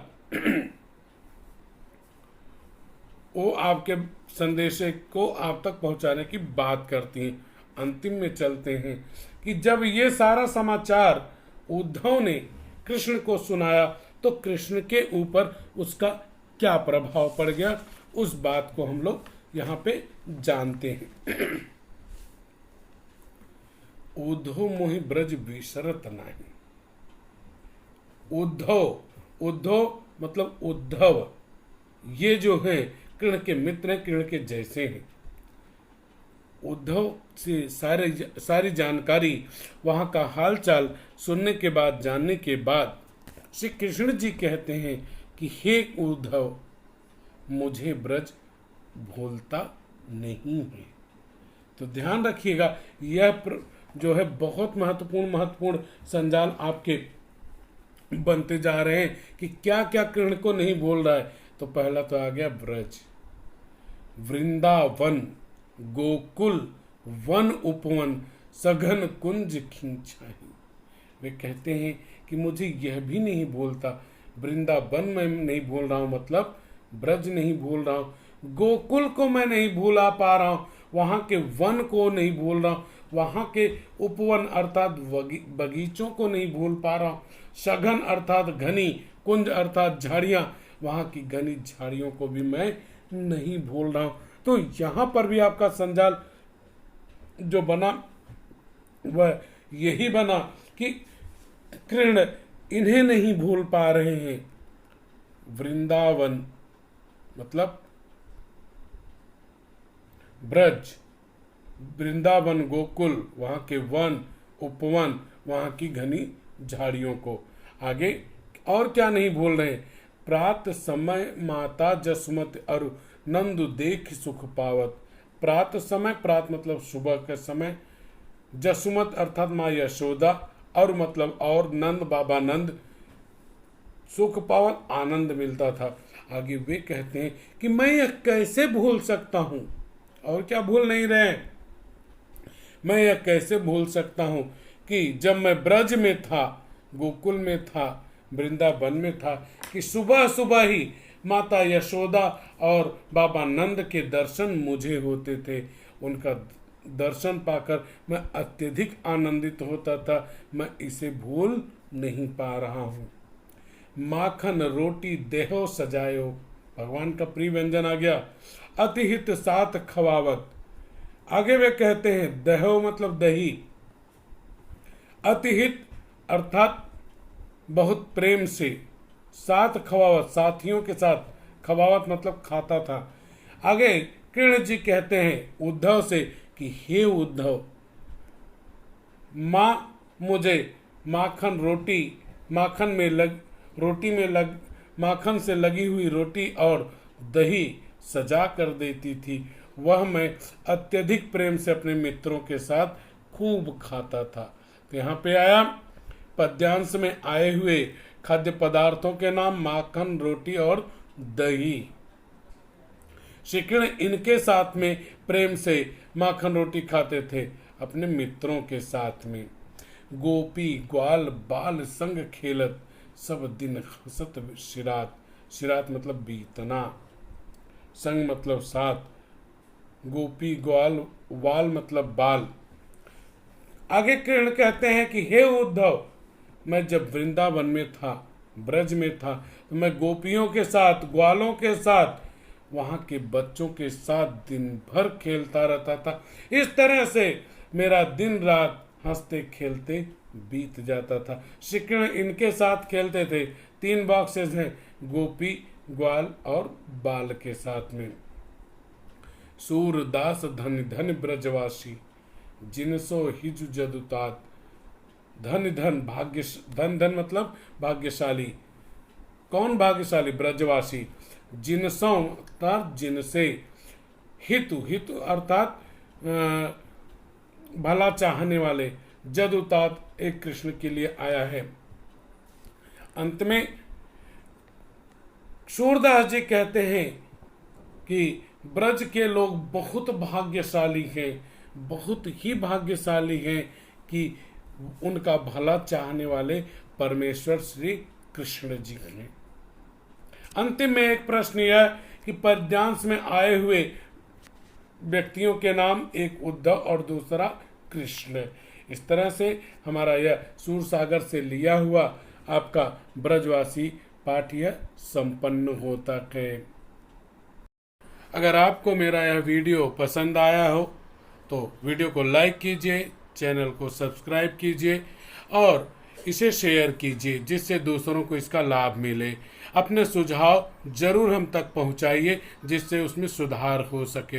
वो आपके संदेश को आप तक पहुंचाने की बात करती हैं। अंतिम में चलते हैं कि जब ये सारा समाचार उद्धव ने कृष्ण को सुनाया तो कृष्ण के ऊपर उसका क्या प्रभाव पड़ गया, उस बात को हम लोग यहाँ पे जानते हैं। उद्धव मोहि ब्रज बिसरत नाही। उद्धव मतलब उद्धव, ये जो है कृष्ण के मित्र हैं, कृष्ण के जैसे हैं। उद्धव से सारी जानकारी, वहां का हालचाल सुनने के बाद, जानने के बाद श्री कृष्ण जी कहते हैं कि हे उद्धव, मुझे ब्रज भूलता नहीं है। तो ध्यान रखिएगा, यह जो है बहुत महत्वपूर्ण संजाल आपके बनते जा रहे हैं कि क्या क्या कृष्ण को नहीं बोल रहा है। तो पहला तो आ गया ब्रज, वृंदावन, गोकुल, वन उपवन, सघन कुंज खिंचाई। वे कहते हैं कि मुझे यह भी नहीं बोलता, वृंदावन में नहीं बोल रहा हूं, मतलब ब्रज नहीं बोल रहा हूं, गोकुल को मैं नहीं भूला पा रहा हूं, वहां के वन को नहीं भूल रहा हूं, वहां के उपवन अर्थात बगीचों को नहीं भूल पा रहा हूं, सघन अर्थात घनी, कुंज अर्थात झाड़ियां, वहां की घनी झाड़ियों को भी मैं नहीं भूल रहा हूं। तो यहां पर भी आपका संजाल जो बना वह यही बना कि कृष्ण इन्हें नहीं भूल पा रहे हैं। वृंदावन मतलब ब्रज, वृंदावन गोकुल, वहां के वन उपवन, वहां की घनी झाड़ियों को। आगे और क्या नहीं बोल रहे, प्रात समय माता जसमत अरु नंदु देख सुख पावत। प्रात समय, प्रात मतलब सुबह के समय, जसुमत अर्थात माँ यशोदा, और मतलब और नंद बाबा नंद, सुख पावत आनंद मिलता था। आगे वे कहते हैं कि मैं यह कैसे भूल सकता हूं, और क्या भूल नहीं रहे, मैं यह कैसे भूल सकता हूं कि जब मैं ब्रज में था, गोकुल में था, वृंदावन में था, कि सुबह सुबह ही माता यशोदा और बाबा नंद के दर्शन मुझे होते थे। उनका दर्शन पाकर मैं अत्यधिक आनंदित होता था। मैं इसे भूल नहीं पा रहा हूँ। माखन रोटी देहो सजायो, भगवान का प्रिय व्यंजन आ गया। अतिहित सात खवावत। आगे वे कहते हैं देहो मतलब दही, अतिहित अर्थात बहुत प्रेम से, साथ खवावत साथियों के साथ, खवावत मतलब खाता था। आगे कृष्ण जी कहते हैं उद्धव से कि हे उद्धव, माँ मुझे माखन रोटी, माखन में माखन से लगी हुई रोटी और दही सजा कर देती थी। वह मैं अत्यधिक प्रेम से अपने मित्रों के साथ खूब खाता था। तो यहाँ पे आया पद्यांश में आए हुए खाद्य पदार्थों के नाम माखन, रोटी और दही। श्री कृष्ण इनके साथ में प्रेम से माखन रोटी खाते थे अपने मित्रों के साथ में। गोपी ग्वाल बाल संग खेलत, सब दिन हंसत शिरात। शिरात मतलब बीतना, संग मतलब साथ, गोपी ग्वाल वाल मतलब बाल। आगे कृष्ण कहते हैं कि हे उद्धव, मैं जब वृंदावन में था, ब्रज में था, तो मैं गोपियों के साथ, ग्वालों के साथ, वहां के बच्चों के साथ दिन भर खेलता रहता था। इस तरह से मेरा दिन रात हंसते खेलते बीत जाता था। श्री कृष्ण इनके साथ खेलते थे। 3 बॉक्सेस हैं, गोपी, ग्वाल और बाल के साथ में। सूरदास धन धन ब्रजवासी, जिनसो हिजु जदुतात। धन धन भाग्य, धन धन मतलब भाग्यशाली। कौन भाग्यशाली? ब्रजवासी। जिनसों अर्थात जिनसे, हितु, हितु अर्थात भला चाहने वाले, जदुतात एक कृष्ण के लिए आया है। अंत में सूरदास जी कहते हैं कि ब्रज के लोग बहुत भाग्यशाली हैं, बहुत ही भाग्यशाली हैं कि उनका भला चाहने वाले परमेश्वर श्री कृष्ण जी हैं। अंतिम में एक प्रश्न यह कि पद्यांश में आए हुए व्यक्तियों के नाम, एक उद्धव और दूसरा कृष्ण। इस तरह से हमारा यह सूरसागर से लिया हुआ आपका ब्रजवासी पाठ यह संपन्न होता है। अगर आपको मेरा यह वीडियो पसंद आया हो तो वीडियो को लाइक कीजिए, चैनल को सब्सक्राइब कीजिए और इसे शेयर कीजिए जिससे दूसरों को इसका लाभ मिले। अपने सुझाव जरूर हम तक पहुंचाइए जिससे उसमें सुधार हो सके।